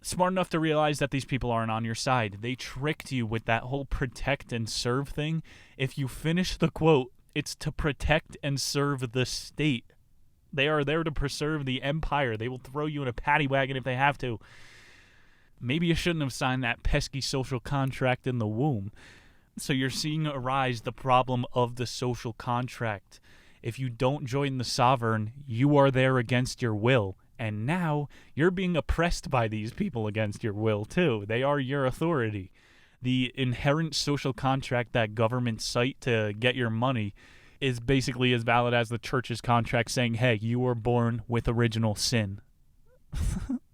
smart enough to realize that these people aren't on your side. They tricked you with that whole protect and serve thing. If you finish the quote, it's to protect and serve the state. They are there to preserve the empire. They will throw you in a paddy wagon if they have to. Maybe you shouldn't have signed that pesky social contract in the womb. So you're seeing arise the problem of the social contract. If you don't join the sovereign, you are there against your will. And now you're being oppressed by these people against your will too. They are your authority. The inherent social contract that governments cite to get your money is basically as valid as the church's contract saying, hey, you were born with original sin.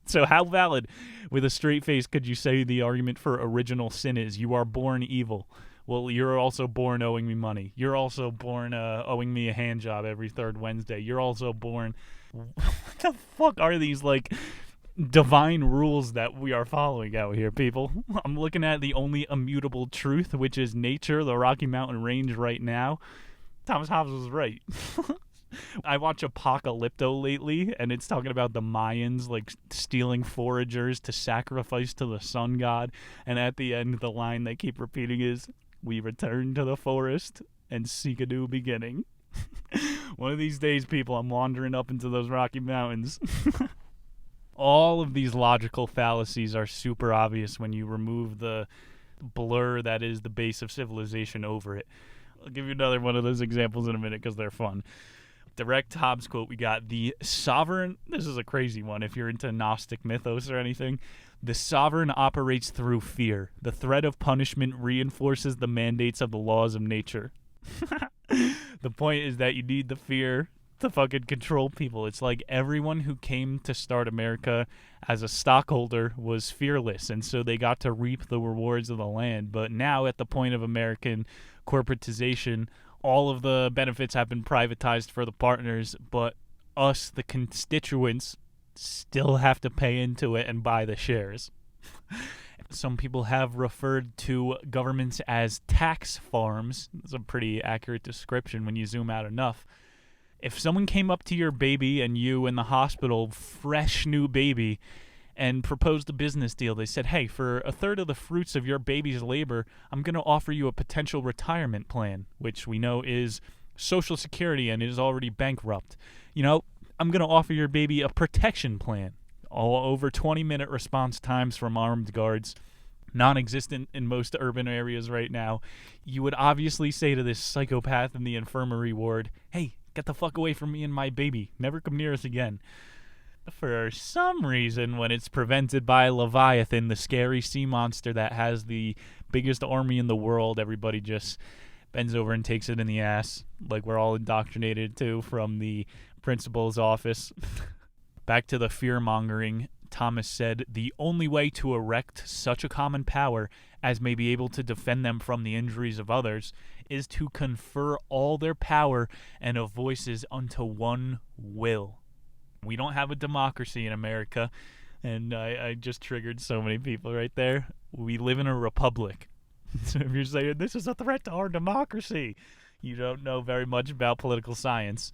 So how valid with a straight face could you say the argument for original sin is? You are born evil. Well, you're also born owing me money. You're also born owing me a hand job every third Wednesday. You're also born... What the fuck are these, like, divine rules that we are following out here, people? I'm looking at the only immutable truth, which is nature, the Rocky Mountain Range right now. Thomas Hobbes was right. I watch Apocalypto lately, and it's talking about the Mayans, like, stealing foragers to sacrifice to the sun god. And at the end, the line they keep repeating is, we return to the forest. and seek a new beginning. One of these days, people, I'm wandering up into those Rocky Mountains. All of these logical fallacies are super obvious when you remove the blur that is the base of civilization over it. I'll give you another one of those examples in a minute because they're fun. Direct Hobbes quote, we got the sovereign. This is a crazy one if you're into Gnostic mythos or anything. The sovereign operates through fear. The threat of punishment reinforces the mandates of the laws of nature. The point is that you need the fear to fucking control people. It's like everyone who came to start America as a stockholder was fearless, and so they got to reap the rewards of the land. But now, at the point of American corporatization, all of the benefits have been privatized for the partners, but us, the constituents, still have to pay into it and buy the shares. Some people have referred to governments as tax farms. That's a pretty accurate description when you zoom out enough. If someone came up to your baby and you in the hospital, fresh new baby, and proposed a business deal, they said, hey, for a third of the fruits of your baby's labor, I'm going to offer you a potential retirement plan, which we know is Social Security and is already bankrupt. You know, I'm going to offer your baby a protection plan. All over 20-minute response times from armed guards, non-existent in most urban areas right now. You would obviously say to this psychopath in the infirmary ward, hey, get the fuck away from me and my baby. Never come near us again. For some reason, when it's prevented by Leviathan, the scary sea monster that has the biggest army in the world, everybody just bends over and takes it in the ass, like we're all indoctrinated to from the principal's office. Back to the fear-mongering, Thomas said, the only way to erect such a common power as may be able to defend them from the injuries of others is to confer all their power and of voices unto one will. We don't have a democracy in America, and I just triggered so many people right there. We live in a republic. So if you're saying this is a threat to our democracy, you don't know very much about political science.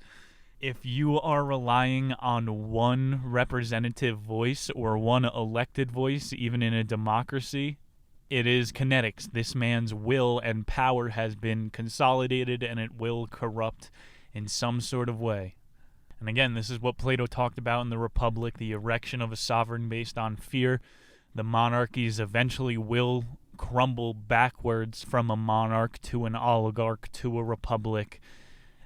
If you are relying on one representative voice or one elected voice, even in a democracy, it is kinetics. This man's will and power has been consolidated, and it will corrupt in some sort of way. And again, this is what Plato talked about in the Republic, the erection of a sovereign based on fear. The monarchies eventually will crumble backwards from a monarch to an oligarch to a republic.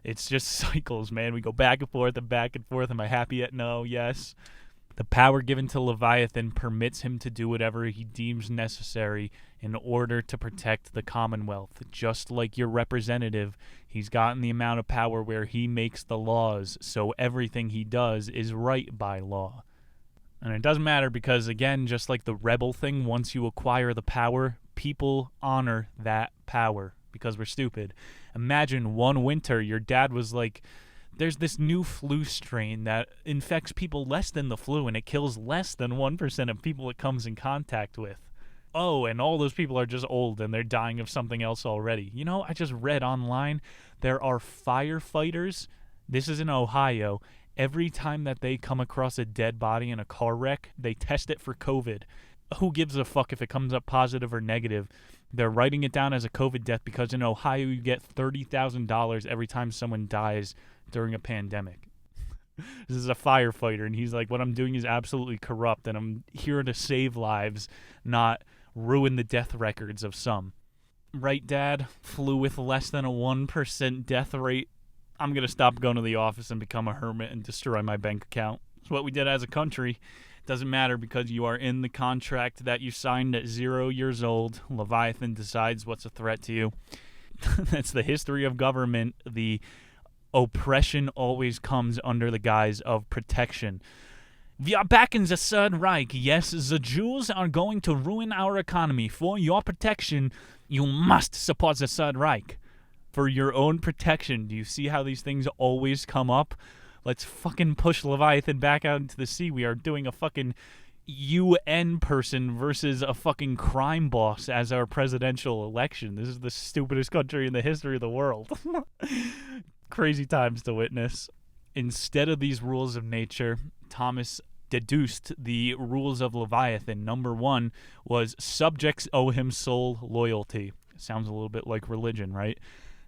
It's just cycles, man. We go back and forth and back and forth. Am I happy yet? No, yes. The power given to Leviathan permits him to do whatever he deems necessary in order to protect the Commonwealth. Just like your representative, he's gotten the amount of power where he makes the laws, so everything he does is right by law. And it doesn't matter because, again, just like the rebel thing, once you acquire the power, people honor that power because we're stupid. Imagine one winter your dad was like, there's this new flu strain that infects people less than the flu, and it kills less than 1% of people it comes in contact with. Oh, and all those people are just old, and they're dying of something else already. You know, I just read online there are firefighters, this is in Ohio, every time that they come across a dead body in a car wreck, they test it for COVID. Who gives a fuck if it comes up positive or negative? They're writing it down as a COVID death because in Ohio you get $30,000 every time someone dies during a pandemic. This is a firefighter, and he's like, what I'm doing is absolutely corrupt, and I'm here to save lives, not ruin the death records of some. Right, Dad? Flew with less than a 1% death rate. I'm going to stop going to the office and become a hermit and destroy my bank account. It's what we did as a country. Doesn't matter because you are in the contract that you signed at 0 years old. Leviathan decides what's a threat to you. That's the history of government. The oppression always comes under the guise of protection. We are back in the Third Reich. Yes, the Jews are going to ruin our economy. For your protection, you must support the Third Reich. For your own protection. Do you see how these things always come up? Let's fucking push Leviathan back out into the sea. We are doing a fucking UN person versus a fucking crime boss as our presidential election. This is the stupidest country in the history of the world. Crazy times to witness. Instead of these rules of nature, Thomas deduced the rules of Leviathan. Number one was subjects owe him sole loyalty. Sounds a little bit like religion, right?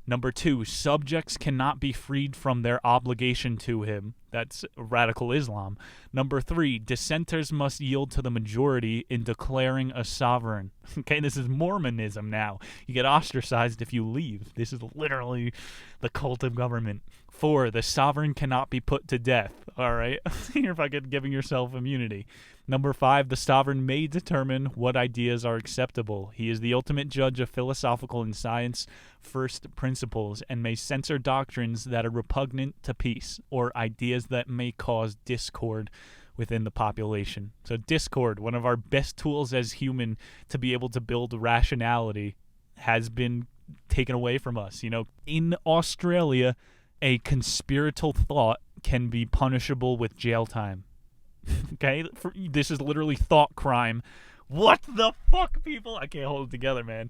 Number 2, subjects cannot be freed from their obligation to him. That's radical Islam. Number 3, dissenters must yield to the majority in declaring a sovereign. Okay, this is Mormonism now. You get ostracized if you leave. This is literally the cult of government. 4, the sovereign cannot be put to death. All right, you're fucking giving yourself immunity. Number 5, the sovereign may determine what ideas are acceptable. He is the ultimate judge of philosophical and science first principles and may censor doctrines that are repugnant to peace or ideas that may cause discord within the population. So discord, one of our best tools as human to be able to build rationality, has been taken away from us. You know, in Australia, a conspiratorial thought can be punishable with jail time. Okay, this is literally thought crime. What the fuck, people? I can't hold it together, man.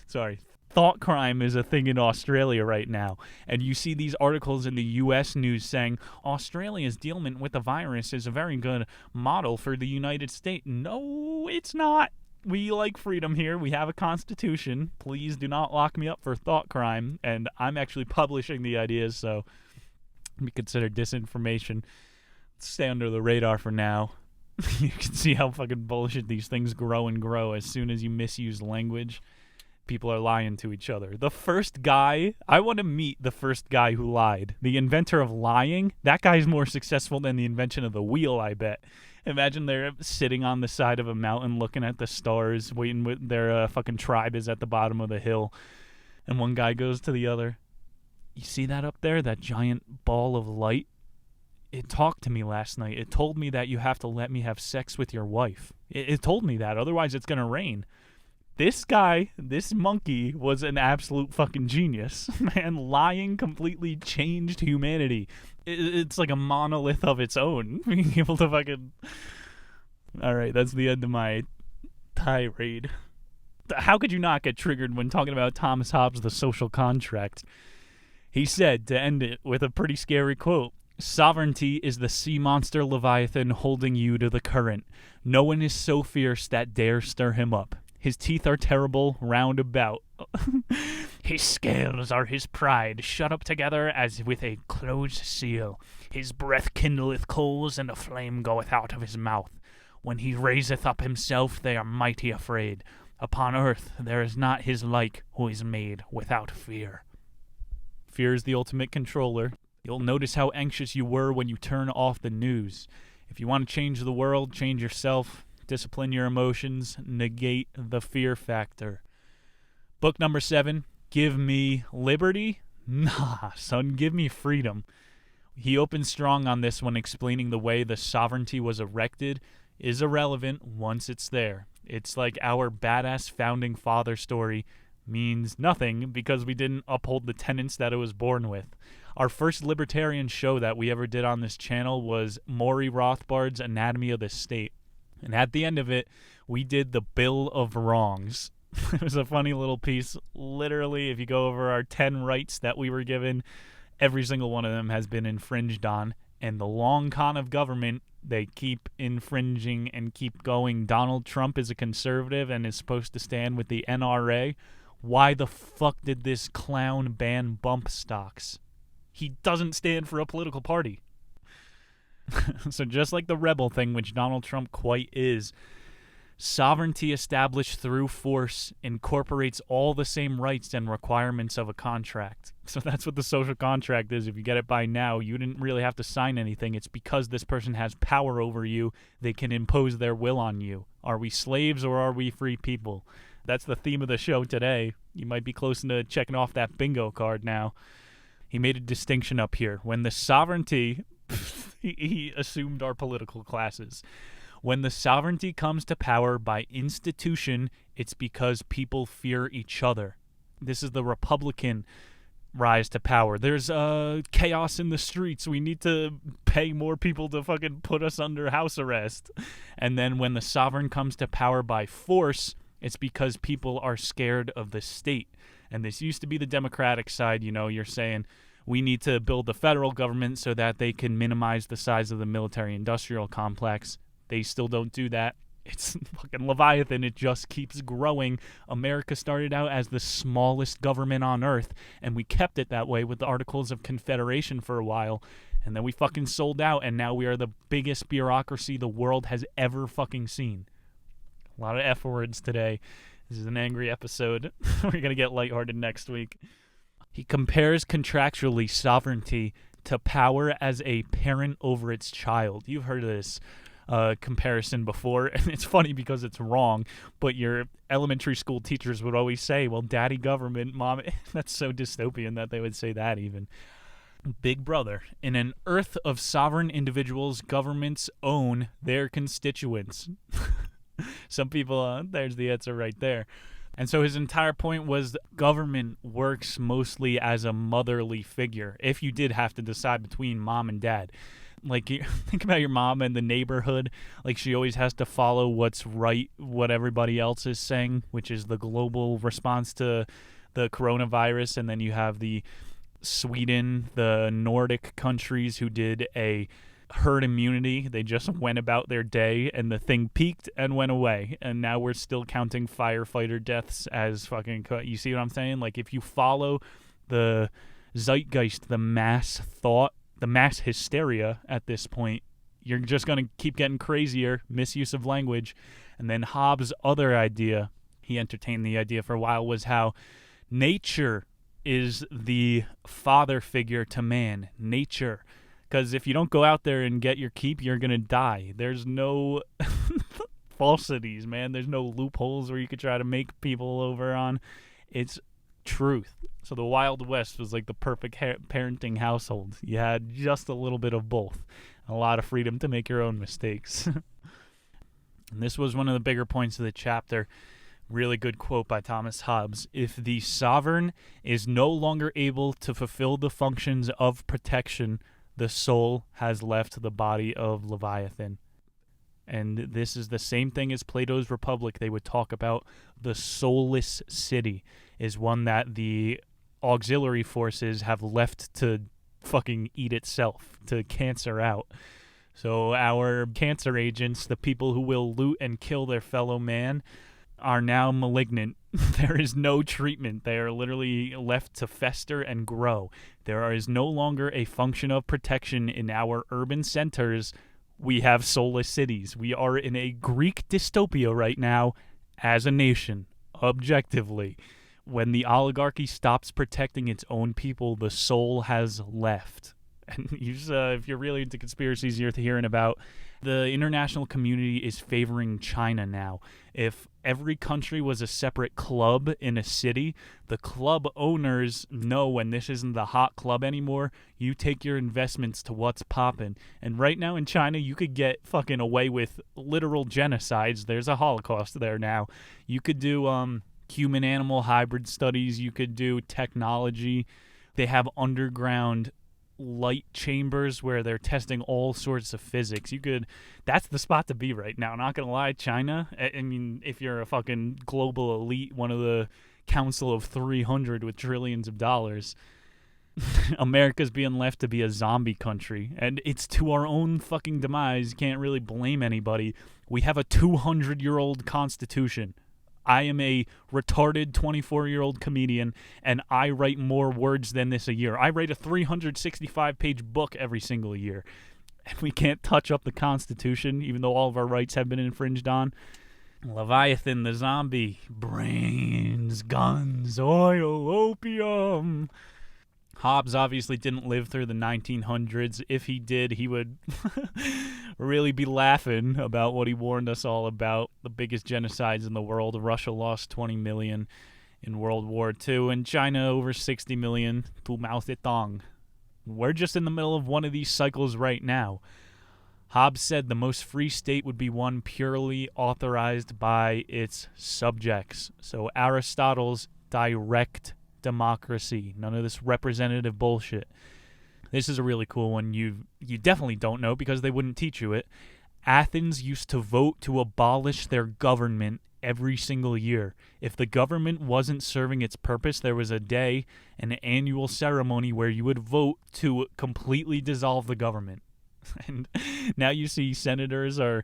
Sorry. Thought crime is a thing in Australia right now. And you see these articles in the U.S. news saying Australia's dealing with the virus is a very good model for the United States. No, it's not. We like freedom here. We have a constitution. Please do not lock me up for thought crime. And I'm actually publishing the ideas, so be considered disinformation. Stay under the radar for now. You can see how fucking bullshit these things grow and grow. As soon as you misuse language, people are lying to each other. The first guy, I want to meet the first guy who lied. The inventor of lying, that guy's more successful than the invention of the wheel, I bet. Imagine they're sitting on the side of a mountain looking at the stars, waiting with their fucking tribe is at the bottom of the hill. And one guy goes to the other. You see that up there? That giant ball of light? It talked to me last night. It told me that you have to let me have sex with your wife. It told me that. Otherwise, it's going to rain. This guy, this monkey, was an absolute fucking genius. Man, lying completely changed humanity. It's like a monolith of its own. Being able to fucking... Alright, that's the end of my tirade. How could you not get triggered when talking about Thomas Hobbes' The Social Contract? He said, to end it with a pretty scary quote, "Sovereignty is the sea monster Leviathan holding you to the current. No one is so fierce that dare stir him up. His teeth are terrible round about. His scales are his pride, shut up together as with a closed seal. His breath kindleth coals, and a flame goeth out of his mouth. When he raiseth up himself, they are mighty afraid. Upon earth there is not his like who is made without fear." Fear is the ultimate controller. You'll notice how anxious you were when you turn off the news. If you want to change the world, change yourself, discipline your emotions, negate the fear factor. Book number 7, Give Me Liberty? Nah, son, give me freedom. He opens strong on this one, explaining the way the sovereignty was erected is irrelevant once it's there. It's like our badass founding father story means nothing because we didn't uphold the tenets that it was born with. Our first libertarian show that we ever did on this channel was Maury Rothbard's Anatomy of the State. And at the end of it, we did the Bill of Wrongs. It was a funny little piece. Literally, if you go over our 10 rights that we were given, every single one of them has been infringed on. And the long con of government, they keep infringing and keep going. Donald Trump is a conservative and is supposed to stand with the NRA. Why the fuck did this clown ban bump stocks? He doesn't stand for a political party. So just like the rebel thing, which Donald Trump quite is, sovereignty established through force incorporates all the same rights and requirements of a contract. So that's what the social contract is. If you get it by now, you didn't really have to sign anything. It's because this person has power over you, they can impose their will on you. Are we slaves or are we free people? That's the theme of the show today. You might be close to checking off that bingo card now. He made a distinction up here. When the sovereignty... he assumed our political classes. When the sovereignty comes to power by institution, it's because people fear each other. This is the Republican rise to power. There's chaos in the streets. We need to pay more people to fucking put us under house arrest. And then when the sovereign comes to power by force, it's because people are scared of the state. And this used to be the Democratic side. You know, you're saying we need to build the federal government so that they can minimize the size of the military-industrial complex. They still don't do that. It's fucking Leviathan. It just keeps growing. America started out as the smallest government on earth, and we kept it that way with the Articles of Confederation for a while, and then we fucking sold out, and now we are the biggest bureaucracy the world has ever fucking seen. A lot of F words today. This is an angry episode. We're going to get lighthearted next week. He compares contractually sovereignty to power as a parent over its child. You've heard of this comparison before, and it's funny because it's wrong, but your elementary school teachers would always say, well, daddy government, mom, that's so dystopian that they would say that even. Big brother. In an earth of sovereign individuals, governments own their constituents. Some people, there's the answer right there. And so his entire point was government works mostly as a motherly figure. If you did have to decide between mom and dad, like, think about your mom in the neighborhood. Like, she always has to follow what's right, what everybody else is saying, which is the global response to the coronavirus. And then you have the Sweden, the Nordic countries who did a herd immunity. They just went about their day, and the thing peaked and went away. And now we're still counting firefighter deaths as fucking... You see what I'm saying? Like, if you follow the zeitgeist, the mass thought, the mass hysteria at this point, you're just going to keep getting crazier, misuse of language. And then Hobbes' other idea, he entertained the idea for a while, was how nature is the father figure to man. Nature. Because if you don't go out there and get your keep, you're going to die. There's no falsities, man. There's no loopholes where you could try to make people over on. It's truth. So the Wild West was like the perfect parenting household. You had just a little bit of both. A lot of freedom to make your own mistakes. And this was one of the bigger points of the chapter. Really good quote by Thomas Hobbes. If the sovereign is no longer able to fulfill the functions of protection, the soul has left the body of Leviathan. And this is the same thing as Plato's Republic. They would talk about the soulless city is one that the auxiliary forces have left to fucking eat itself, to cancer out. So our cancer agents, the people who will loot and kill their fellow man, are now malignant. There is no treatment. They are literally left to fester and grow. There is no longer a function of protection in our urban centers. We have soulless cities. We are in a Greek dystopia right now as a nation, objectively. When the oligarchy stops protecting its own people, the soul has left. And if you're really into conspiracies, you're hearing about the international community is favoring China now. If every country was a separate club in a city, the club owners know when this isn't the hot club anymore, you take your investments to what's popping. And right now in China, you could get fucking away with literal genocides. There's a Holocaust there now. You could do human-animal hybrid studies. You could do technology. They have underground light chambers where they're testing all sorts of physics. That's the spot to be right now. Not gonna lie, China, I mean, if you're a fucking global elite, one of the council of 300 with trillions of dollars, America's being left to be a zombie country, and it's to our own fucking demise. You can't really blame anybody. We have a 200-year-old constitution. I am a retarded 24-year-old comedian, and I write more words than this a year. I write a 365-page book every single year. And we can't touch up the Constitution, even though all of our rights have been infringed on. Leviathan, the zombie. Brains, guns, oil, opium. Hobbes obviously didn't live through the 1900s. If he did, he would really be laughing about what he warned us all about. The biggest genocides in the world. Russia lost 20 million in World War II, and China over 60 million to Mao Zedong. We're just in the middle of one of these cycles right now. Hobbes said the most free state would be one purely authorized by its subjects. So Aristotle's direct democracy. None of this representative bullshit. This is a really cool one you definitely don't know because they wouldn't teach you it. Athens used to vote to abolish their government every single year. If the government wasn't serving its purpose, there was a day, an annual ceremony where you would vote to completely dissolve the government. And now you see senators are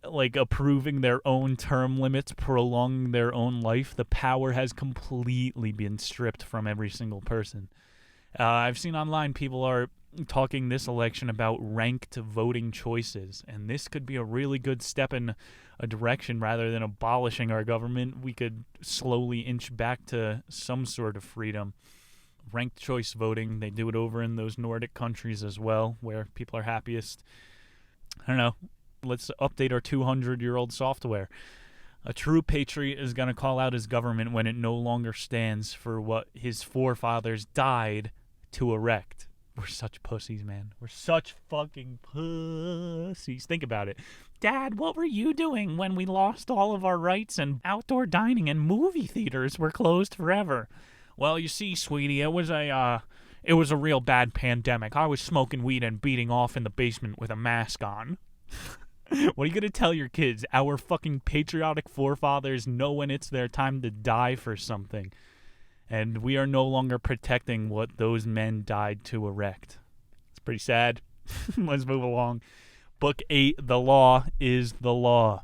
like approving their own term limits, prolonging their own life. The power has completely been stripped from every single person. I've seen online people are talking this election about ranked voting choices, and this could be a really good step in a direction. Rather than abolishing our government, we could slowly inch back to some sort of freedom. Ranked choice voting, they do it over in those Nordic countries as well, where people are happiest. I don't know. Let's update our 200-year-old software. A true patriot is going to call out his government when it no longer stands for what his forefathers died to erect. We're such pussies, man. We're such fucking pussies. Think about it. Dad, what were you doing when we lost all of our rights and outdoor dining and movie theaters were closed forever? Well, you see, sweetie, it was a real bad pandemic. I was smoking weed and beating off in the basement with a mask on. What are you going to tell your kids? Our fucking patriotic forefathers know when it's their time to die for something. And we are no longer protecting what those men died to erect. It's pretty sad. Let's move along. Book 8, The Law is the Law.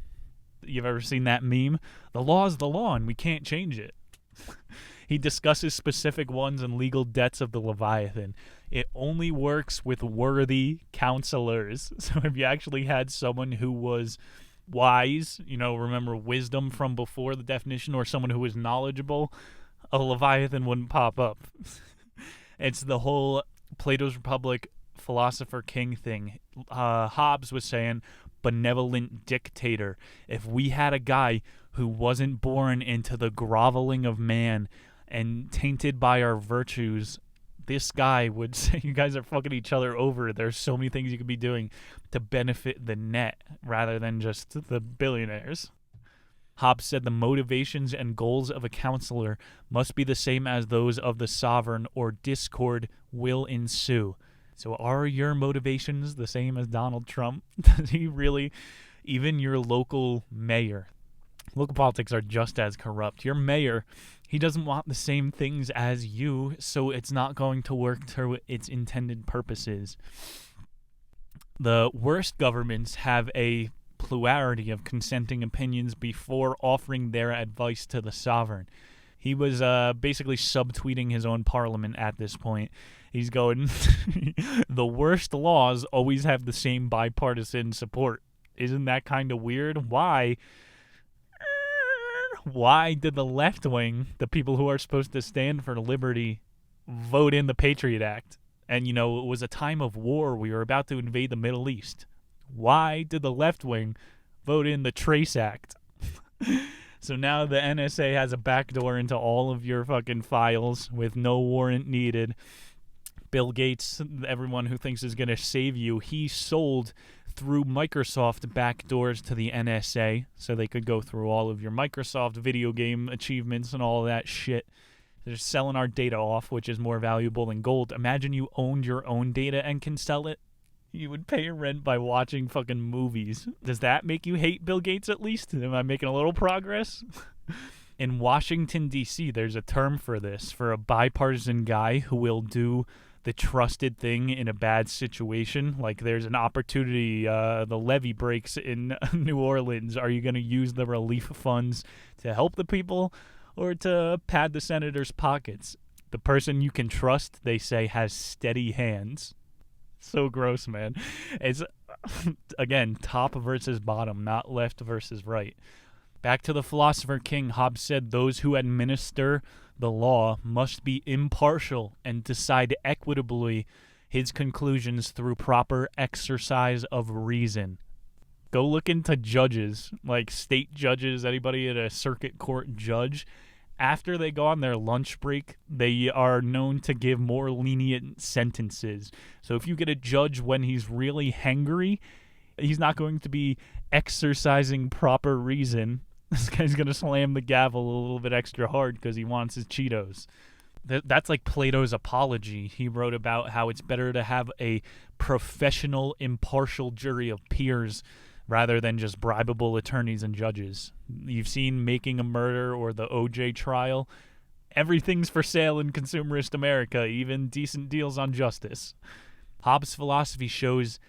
You've ever seen that meme? The law is the law and we can't change it. He discusses specific ones and legal debts of the Leviathan. It only works with worthy counselors. So if you actually had someone who was wise, remember wisdom from before the definition, or someone who was knowledgeable, a Leviathan wouldn't pop up. It's the whole Plato's Republic philosopher king thing. Hobbes was saying, benevolent dictator. If we had a guy who wasn't born into the groveling of man and tainted by our virtues, this guy would say, you guys are fucking each other over. There's so many things you could be doing to benefit the net rather than just the billionaires. Hobbes said the motivations and goals of a counselor must be the same as those of the sovereign, or discord will ensue. So are your motivations the same as Donald Trump? Does he really? Even your local mayor. Local politics are just as corrupt. Your mayor, he doesn't want the same things as you, so it's not going to work to its intended purposes. The worst governments have a plurality of consenting opinions before offering their advice to the sovereign. He was basically subtweeting his own parliament at this point. He's going, the worst laws always have the same bipartisan support. Isn't that kind of weird? Why did the left wing, the people who are supposed to stand for liberty, vote in the Patriot Act? And, it was a time of war. We were about to invade the Middle East. Why did the left wing vote in the Trace Act? So now the NSA has a backdoor into all of your fucking files with no warrant needed. Bill Gates, everyone who thinks is going to save you, he sold through Microsoft backdoors to the NSA so they could go through all of your Microsoft video game achievements and all that shit. They're selling our data off, which is more valuable than gold. Imagine you owned your own data and can sell it. You would pay your rent by watching fucking movies. Does that make you hate Bill Gates at least? Am I making a little progress? In Washington, D.C., there's a term for this, for a bipartisan guy who will do the trusted thing in a bad situation. Like there's an opportunity, the levee breaks in New Orleans. Are you going to use the relief funds to help the people or to pad the senator's pockets? The person you can trust, they say, has steady hands. So gross, man. It's, again, top versus bottom, not left versus right. Back to the philosopher king, Hobbes said those who administer the law must be impartial and decide equitably his conclusions through proper exercise of reason. Go look into judges, like state judges, anybody at a circuit court judge. After they go on their lunch break, they are known to give more lenient sentences. So if you get a judge when he's really hangry, he's not going to be exercising proper reason. This guy's going to slam the gavel a little bit extra hard because he wants his Cheetos. That's like Plato's Apology. He wrote about how it's better to have a professional, impartial jury of peers rather than just bribable attorneys and judges. You've seen Making a Murder or the OJ trial. Everything's for sale in consumerist America, even decent deals on justice. Hobbes' philosophy shows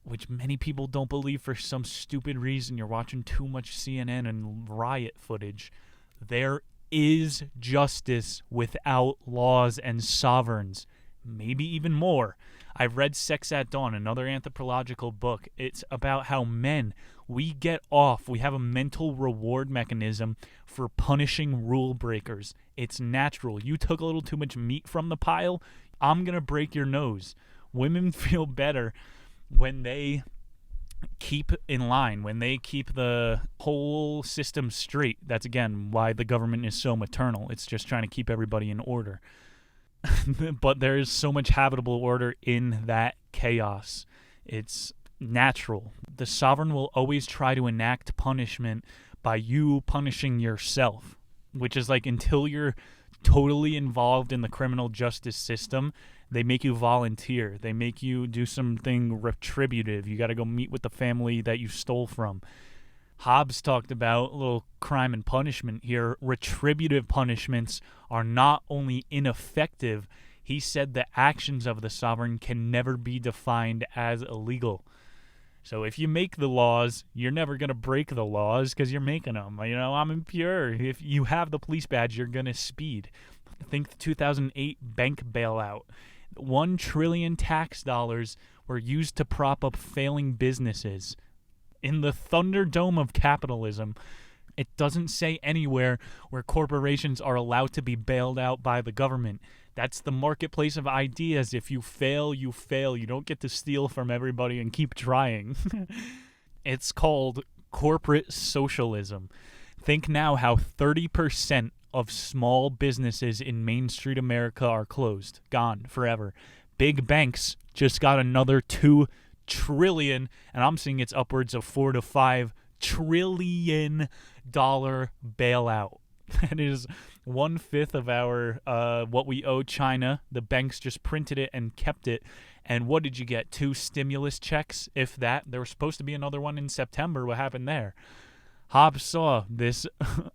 which many people don't believe for some stupid reason. You're watching too much CNN and riot footage. There is justice without laws and sovereigns. Maybe even more. I've read Sex at Dawn, another anthropological book. It's about how men, we get off. We have a mental reward mechanism for punishing rule breakers. It's natural. You took a little too much meat from the pile, I'm going to break your nose. Women feel better when they keep in line, when they keep the whole system straight. That's, again, why the government is so maternal. It's just trying to keep everybody in order. But there is so much habitable order in that chaos. It's natural. The sovereign will always try to enact punishment by you punishing yourself, which is like until you're totally involved in the criminal justice system, they make you volunteer. They make you do something retributive. You got to go meet with the family that you stole from. Hobbes talked about a little crime and punishment here. Retributive punishments are not only ineffective, he said the actions of the sovereign can never be defined as illegal. So if you make the laws, you're never going to break the laws because you're making them. You know, I'm impure. If you have the police badge, you're going to speed. Think the 2008 bank bailout. 1 trillion tax dollars were used to prop up failing businesses. In the Thunderdome of capitalism, it doesn't say anywhere where corporations are allowed to be bailed out by the government. That's the marketplace of ideas. If you fail, you fail. You don't get to steal from everybody and keep trying. It's called corporate socialism. Think now how 30% of small businesses in Main Street America are closed, gone forever. Big banks just got another $2 trillion, and I'm seeing it's upwards of $4 to $5 trillion bailout. That is 1/5 of our what we owe China. The banks just printed it and kept it. And what did you get? 2 stimulus checks, if that. There was supposed to be another one in September. What happened there? Hobbes saw this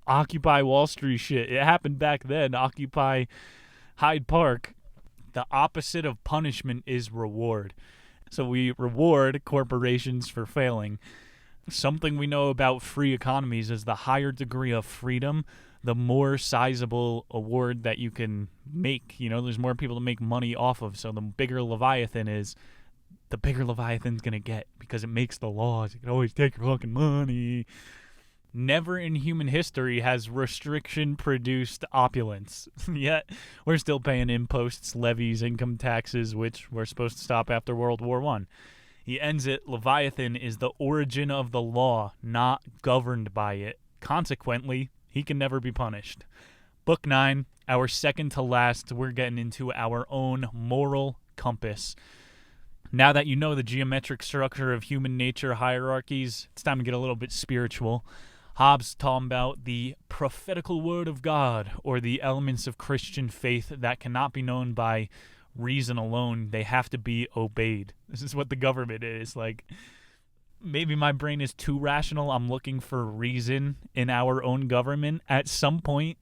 Occupy Wall Street shit. It happened back then. Occupy Hyde Park. The opposite of punishment is reward. So we reward corporations for failing. Something we know about free economies is the higher degree of freedom, the more sizable award that you can make. You know, there's more people to make money off of. So the bigger Leviathan is, the bigger Leviathan's going to get because it makes the laws. You can always take your fucking money. Never in human history has restriction produced opulence. Yet we're still paying imposts, levies, income taxes, which we're supposed to stop after World War I. He ends it, Leviathan is the origin of the law, not governed by it. Consequently, he can never be punished. Book 9, our second to last, we're getting into our own moral compass. Now that you know the geometric structure of human nature hierarchies, it's time to get a little bit spiritual. Hobbes talking about the prophetical word of God, or the elements of Christian faith that cannot be known by reason alone. They have to be obeyed. This is what the government is. Like, maybe my brain is too rational. I'm looking for reason in our own government. At some point,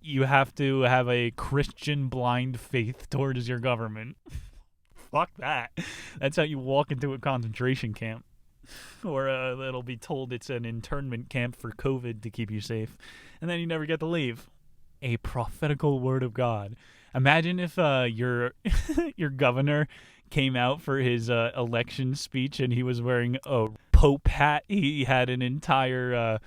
you have to have a Christian blind faith towards your government. Fuck that. That's how you walk into a concentration camp. Or it'll be told it's an internment camp for COVID to keep you safe. And then you never get to leave. A prophetical word of God. Imagine if your governor came out for his election speech and he was wearing a Pope hat. He had an entire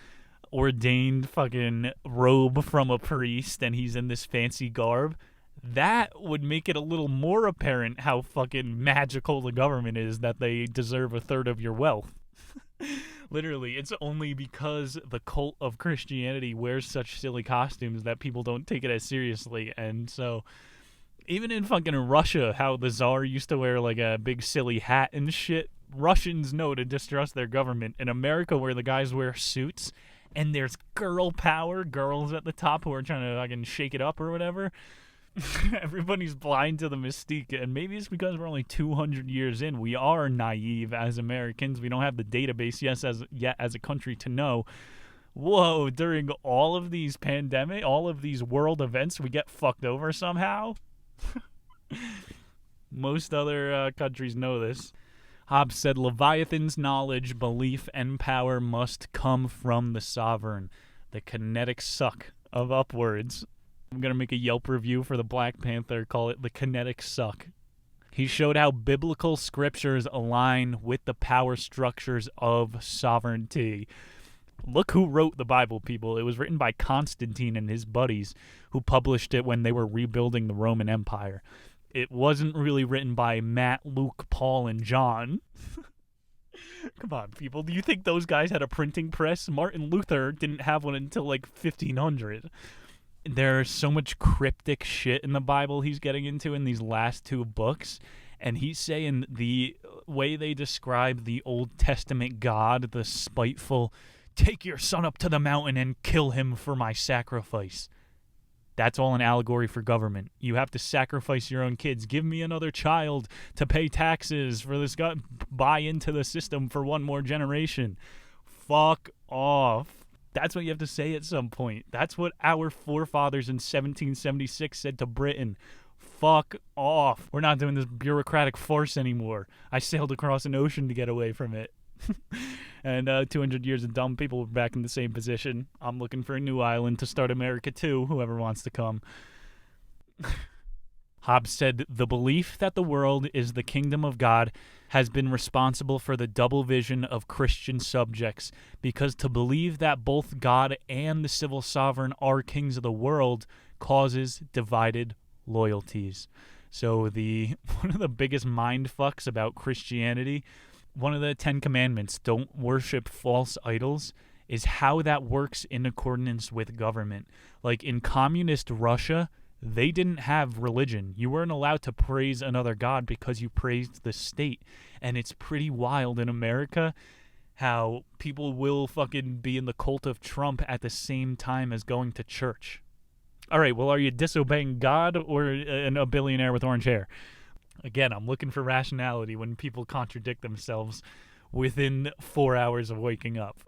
ordained fucking robe from a priest and he's in this fancy garb. That would make it a little more apparent how fucking magical the government is, that they deserve 1/3 of your wealth. Literally, it's only because the cult of Christianity wears such silly costumes that people don't take it as seriously. And so, even in fucking Russia, how the Tsar used to wear like a big silly hat and shit, Russians know to distrust their government. In America, where the guys wear suits and there's girl power, girls at the top who are trying to fucking shake it up or whatever, everybody's blind to the mystique. And maybe it's because we're only 200 years in. We are naive as Americans. We don't have the database yet as a country to know, whoa, during all of these all of these world events, we get fucked over somehow. Most other countries know this. Hobbes said, Leviathan's knowledge, belief, and power must come from the sovereign. The kinetic suck of upwards. I'm going to make a Yelp review for the Black Panther, call it the kinetic suck. He showed how biblical scriptures align with the power structures of sovereignty. Look who wrote the Bible, people. It was written by Constantine and his buddies, who published it when they were rebuilding the Roman Empire. It wasn't really written by Matt, Luke, Paul, and John. Come on, people. Do you think those guys had a printing press? Martin Luther didn't have one until like 1500. There's so much cryptic shit in the Bible he's getting into in these last two books. And he's saying the way they describe the Old Testament God, the spiteful, take your son up to the mountain and kill him for my sacrifice. That's all an allegory for government. You have to sacrifice your own kids. Give me another child to pay taxes for this guy. Buy into the system for one more generation. Fuck off. That's what you have to say at some point. That's what our forefathers in 1776 said to Britain. Fuck off. We're not doing this bureaucratic farce anymore. I sailed across an ocean to get away from it. And 200 years of dumb people were back in the same position. I'm looking for a new island to start America too, whoever wants to come. Hobbes said, the belief that the world is the kingdom of God has been responsible for the double vision of Christian subjects, because to believe that both God and the civil sovereign are kings of the world causes divided loyalties. So one of the biggest mind fucks about Christianity, one of the 10 commandments, don't worship false idols, is how that works in accordance with government. Like in communist Russia, they didn't have religion. You weren't allowed to praise another god because you praised the state. And it's pretty wild in America how people will fucking be in the cult of Trump at the same time as going to church. All right, well, are you disobeying God or a billionaire with orange hair? Again, I'm looking for rationality when people contradict themselves within 4 hours of waking up.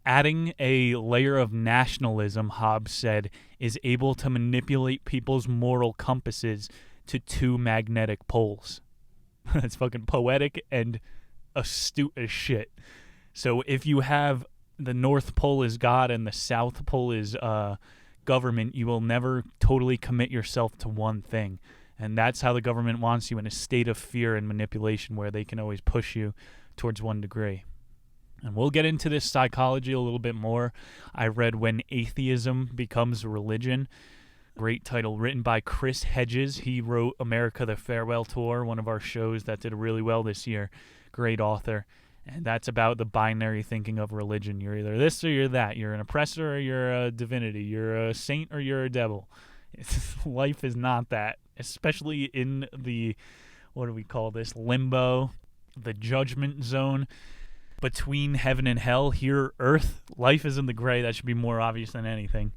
Adding a layer of nationalism, Hobbes said, is able to manipulate people's moral compasses to two magnetic poles. That's fucking poetic and astute as shit. So if you have the North Pole is God and the South Pole is government, you will never totally commit yourself to one thing. And that's how the government wants you, in a state of fear and manipulation where they can always push you towards one degree. And we'll get into this psychology a little bit more. I read When Atheism Becomes Religion. Great title, written by Chris Hedges. He wrote America the Farewell Tour, one of our shows that did really well this year. Great author. And that's about the binary thinking of religion. You're either this or you're that. You're an oppressor or you're a divinity. You're a saint or you're a devil. Life is not that. Especially in the, what do we call this, limbo, the judgment zone between heaven and hell. Here, earth, life is in the gray. That should be more obvious than anything.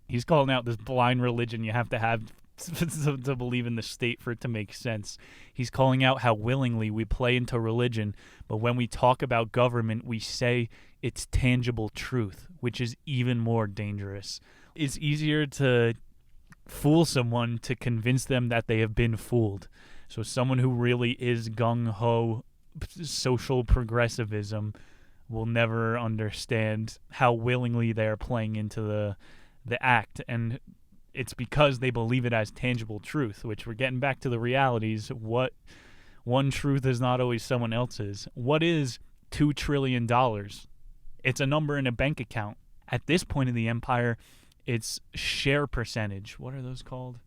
He's calling out this blind religion you have to to believe in the state for it to make sense. He's calling out how willingly we play into religion, but when we talk about government, we say it's tangible truth, which is even more dangerous. It's easier to fool someone to convince them that they have been fooled. So someone who really is gung-ho social progressivism will never understand how willingly they are playing into the act, and it's because they believe it as tangible truth, which we're getting back to the realities. What one truth is not always someone else's. What is $2 trillion? It's a number in a bank account. At this point in the empire, it's share percentage. What are those called?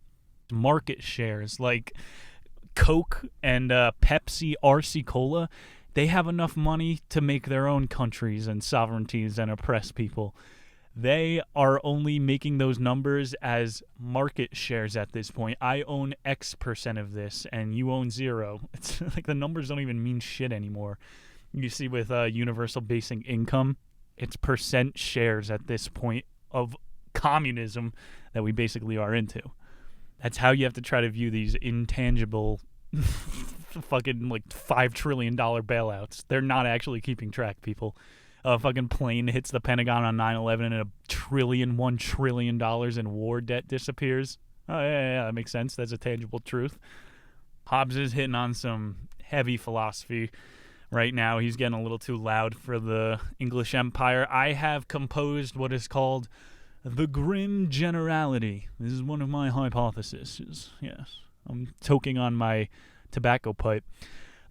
Market shares. Like Coke and Pepsi, RC Cola, they have enough money to make their own countries and sovereignties and oppress people. They are only making those numbers as market shares at this point. I own X percent of this and you own 0. It's like the numbers don't even mean shit anymore. You see with universal basic income, it's percent shares at this point of communism that we basically are into. That's how you have to try to view these intangible fucking like $5 trillion bailouts. They're not actually keeping track, people. A fucking plane hits the Pentagon on 9/11 and $1 trillion in war debt disappears. Oh, yeah, that makes sense. That's a tangible truth. Hobbes is hitting on some heavy philosophy right now. He's getting a little too loud for the English Empire. I have composed what is called the grim generality. This is one of my hypotheses. Yes, I'm toking on my tobacco pipe.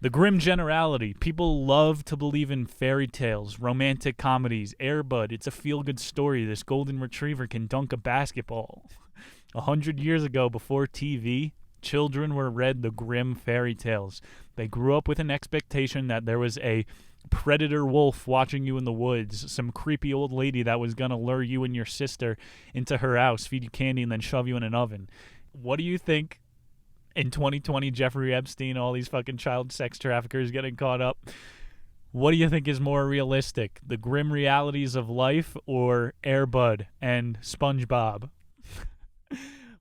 The grim generality. People love to believe in fairy tales, romantic comedies, Air Bud. It's a feel-good story. This golden retriever can dunk a basketball. 100 years ago, before TV, children were read the grim fairy tales. They grew up with an expectation that there was a predator wolf watching you in the woods, some creepy old lady that was going to lure you and your sister into her house, feed you candy, and then shove you in an oven. What do you think? In 2020, Jeffrey Epstein, all these fucking child sex traffickers getting caught up. What do you think is more realistic? The grim realities of life or Air Bud and SpongeBob?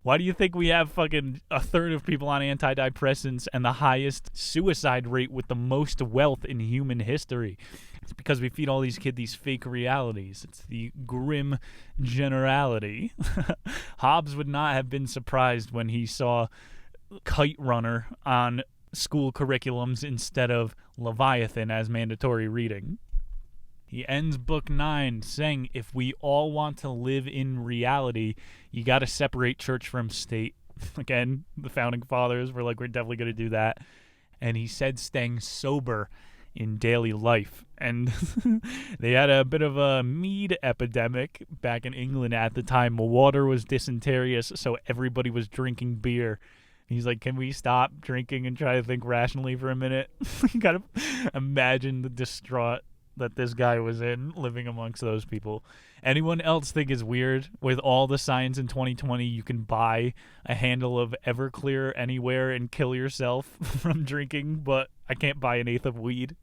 Why do you think we have fucking a third of people on antidepressants and the highest suicide rate with the most wealth in human history? It's because we feed all these kids these fake realities. It's the grim generality. Hobbes would not have been surprised when he saw Kite Runner on school curriculums instead of Leviathan as mandatory reading. He ends book 9 saying, if we all want to live in reality, you got to separate church from state. Again, the founding fathers were like, we're definitely going to do that. And he said staying sober in daily life. And they had a bit of a mead epidemic back in England at the time. Water was dysenterious, so everybody was drinking beer. He's like, can we stop drinking and try to think rationally for a minute? You gotta imagine the distraught that this guy was in living amongst those people. Anyone else think is weird? With all the science in 2020, you can buy a handle of Everclear anywhere and kill yourself from drinking, but I can't buy an eighth of weed.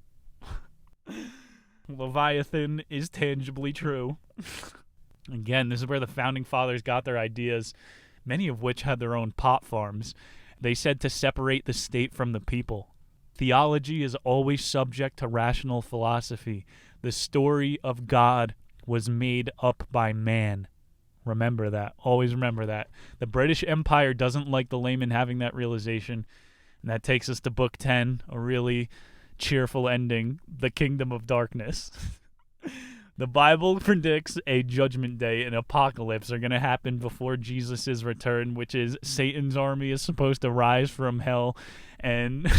Leviathan is tangibly true. Again, this is where the founding fathers got their ideas, many of which had their own pot farms. They said to separate the state from the people. Theology is always subject to rational philosophy. The story of God was made up by man. Remember that. Always remember that. The British Empire doesn't like the layman having that realization. And that takes us to book 10, a really cheerful ending, the Kingdom of Darkness. The Bible predicts a judgment day and apocalypse are going to happen before Jesus' return, which is Satan's army is supposed to rise from hell, and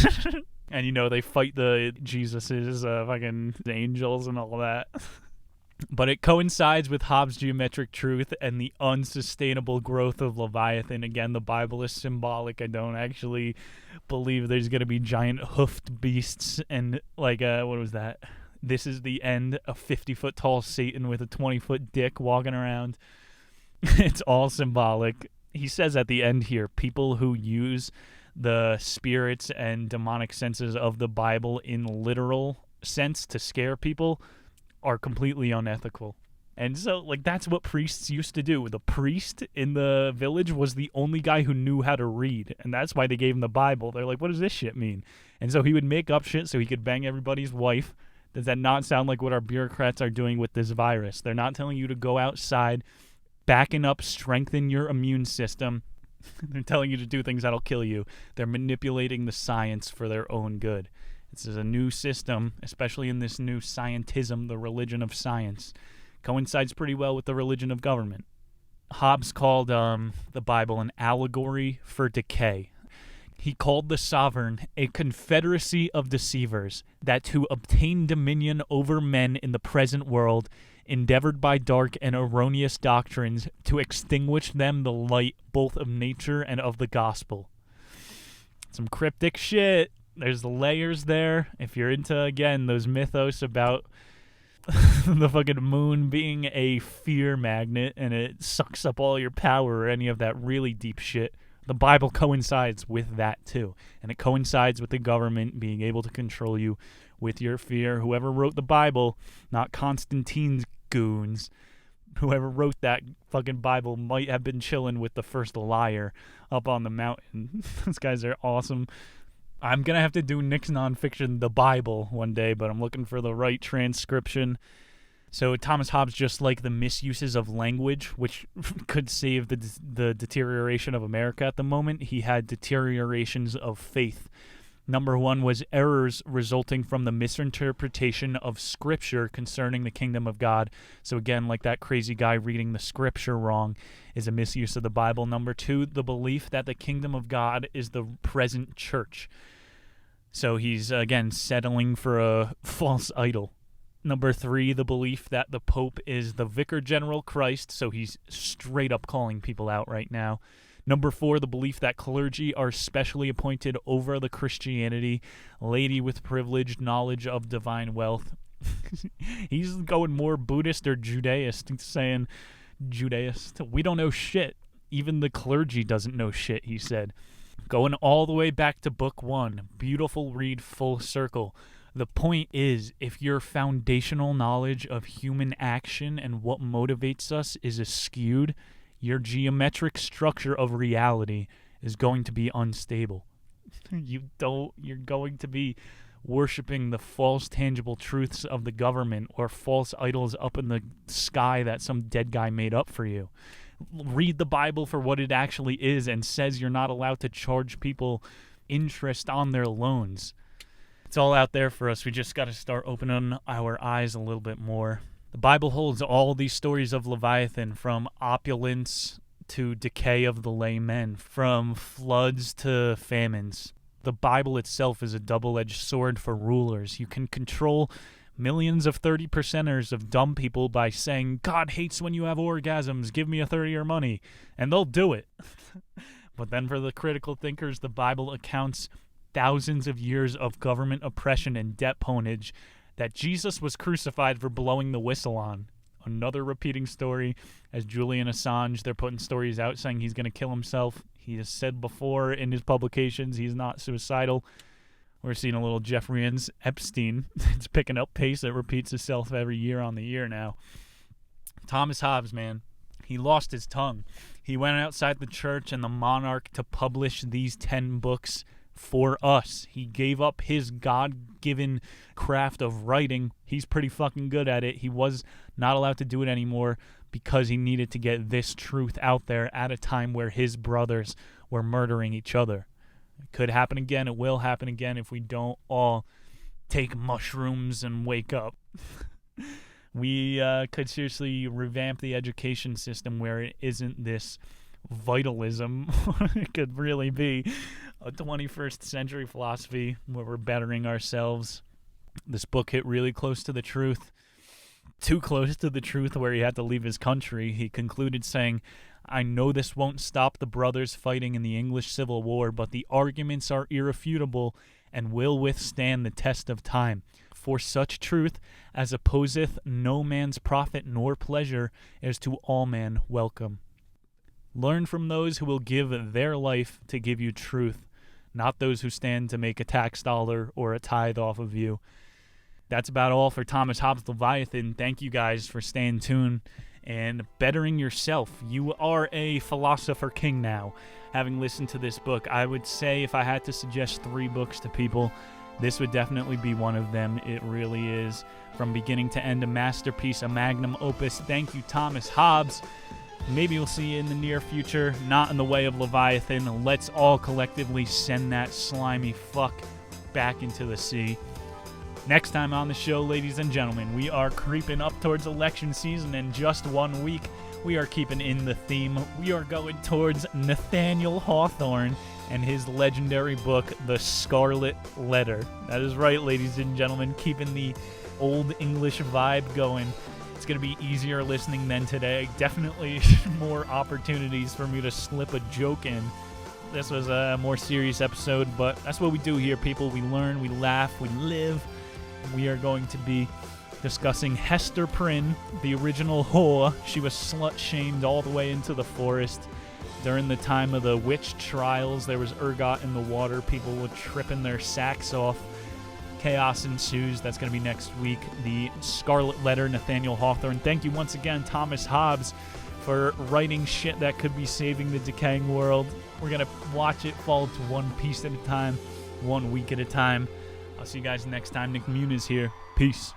and you know they fight the Jesus's fucking angels and all that. But it coincides with Hobbes' geometric truth and the unsustainable growth of Leviathan. Again, the Bible is symbolic. I don't actually believe there's going to be giant hoofed beasts and like what was that? This is the end, a 50-foot tall Satan with a 20-foot dick walking around. It's all symbolic. He says at the end here, people who use the spirits and demonic senses of the Bible in literal sense to scare people are completely unethical. And so, like, that's what priests used to do. The priest in the village was the only guy who knew how to read, and that's why they gave him the Bible. They're like, what does this shit mean? And so he would make up shit so he could bang everybody's wife. Does that not sound like what our bureaucrats are doing with this virus? They're not telling you to go outside, backing up, strengthen your immune system. They're telling you to do things that'll kill you. They're manipulating the science for their own good. This is a new system, especially in this new scientism, the religion of science. Coincides pretty well with the religion of government. Hobbes called the Bible an allegory for decay. He called the sovereign a confederacy of deceivers that to obtain dominion over men in the present world endeavored by dark and erroneous doctrines to extinguish them the light both of nature and of the gospel. Some cryptic shit. There's the layers there. If you're into, again, those mythos about the fucking moon being a fear magnet and it sucks up all your power or any of that really deep shit, the Bible coincides with that too. And it coincides with the government being able to control you with your fear. Whoever wrote the Bible, not Constantine's goons, whoever wrote that fucking Bible might have been chilling with the first liar up on the mountain. Those guys are awesome. I'm going to have to do Nick's nonfiction, The Bible, one day, but I'm looking for the right transcription. So Thomas Hobbes, just like the misuses of language, which could save the deterioration of America at the moment, he had deteriorations of faith. Number 1 was errors resulting from the misinterpretation of Scripture concerning the kingdom of God. So again, like that crazy guy reading the Scripture wrong is a misuse of the Bible. Number 2, the belief that the kingdom of God is the present church. So he's, again, settling for a false idol. Number 3, the belief that the Pope is the Vicar General Christ. So he's straight up calling people out right now. Number 4, the belief that clergy are specially appointed over the Christianity, lady with privileged knowledge of divine wealth. He's going more Buddhist or Judaist, saying, Judaist, we don't know shit. Even the clergy doesn't know shit, he said. Going all the way back to book 1, beautiful read, full circle. The point is, if your foundational knowledge of human action and what motivates us is skewed, your geometric structure of reality is going to be unstable. You're going to be worshiping the false tangible truths of the government or false idols up in the sky that some dead guy made up for you. Read the Bible for what it actually is and says you're not allowed to charge people interest on their loans. It's all out there for us. We just got to start opening our eyes a little bit more. The Bible holds all these stories of Leviathan, from opulence to decay of the laymen, from floods to famines. The Bible itself is a double-edged sword for rulers. You can control millions of 30%ers of dumb people by saying, God hates when you have orgasms, give me a 30 or money, and they'll do it. But then for the critical thinkers, the Bible accounts thousands of years of government oppression and debt ponage that Jesus was crucified for blowing the whistle on. Another repeating story, as Julian Assange, they're putting stories out saying he's going to kill himself. He has said before in his publications he's not suicidal. We're seeing a little Jeffrey Epstein. It's picking up pace. It repeats itself every year on the year now. Thomas Hobbes, man, he lost his tongue. He went outside the church and the monarch to publish these 10 books for us. He gave up his God-given craft of writing. He's pretty fucking good at it. He was not allowed to do it anymore because he needed to get this truth out there at a time where his brothers were murdering each other. It could happen again. It will happen again if we don't all take mushrooms and wake up. We could seriously revamp the education system where it isn't this vitalism. It could really be a 21st century philosophy where we're bettering ourselves. This book hit really close to the truth. Too close to the truth where he had to leave his country. He concluded saying, I know this won't stop the brothers fighting in the English Civil War, but the arguments are irrefutable and will withstand the test of time. For such truth as opposeth no man's profit nor pleasure is to all man welcome. Learn from those who will give their life to give you truth, not those who stand to make a tax dollar or a tithe off of you. That's about all for Thomas Hobbes' Leviathan. Thank you guys for staying tuned and bettering yourself. You are a philosopher king now, having listened to this book. I would say if I had to suggest 3 books to people, this would definitely be one of them. It really is, from beginning to end, a masterpiece, a magnum opus. Thank you, Thomas Hobbes. Maybe we'll see you in the near future, not in the way of Leviathan. Let's all collectively send that slimy fuck back into the sea. Next time on the show, ladies and gentlemen, we are creeping up towards election season. In just 1 week, we are keeping in the theme. We are going towards Nathaniel Hawthorne and his legendary book, The Scarlet Letter. That is right, ladies and gentlemen, keeping the old English vibe going. It's going to be easier listening than today. Definitely more opportunities for me to slip a joke in. This was a more serious episode, but that's what we do here, people. We learn, we laugh, we live. We are going to be discussing Hester Prynne, the original whore. She was slut-shamed all the way into the forest. During the time of the witch trials, there was ergot in the water. People were tripping their sacks off. Chaos ensues. That's going to be next week. The Scarlet Letter, Nathaniel Hawthorne. Thank you once again, Thomas Hobbes, for writing shit that could be saving the decaying world. We're going to watch it fall to one piece at a time, 1 week at a time. I'll see you guys next time. Nick Muniz here. Peace.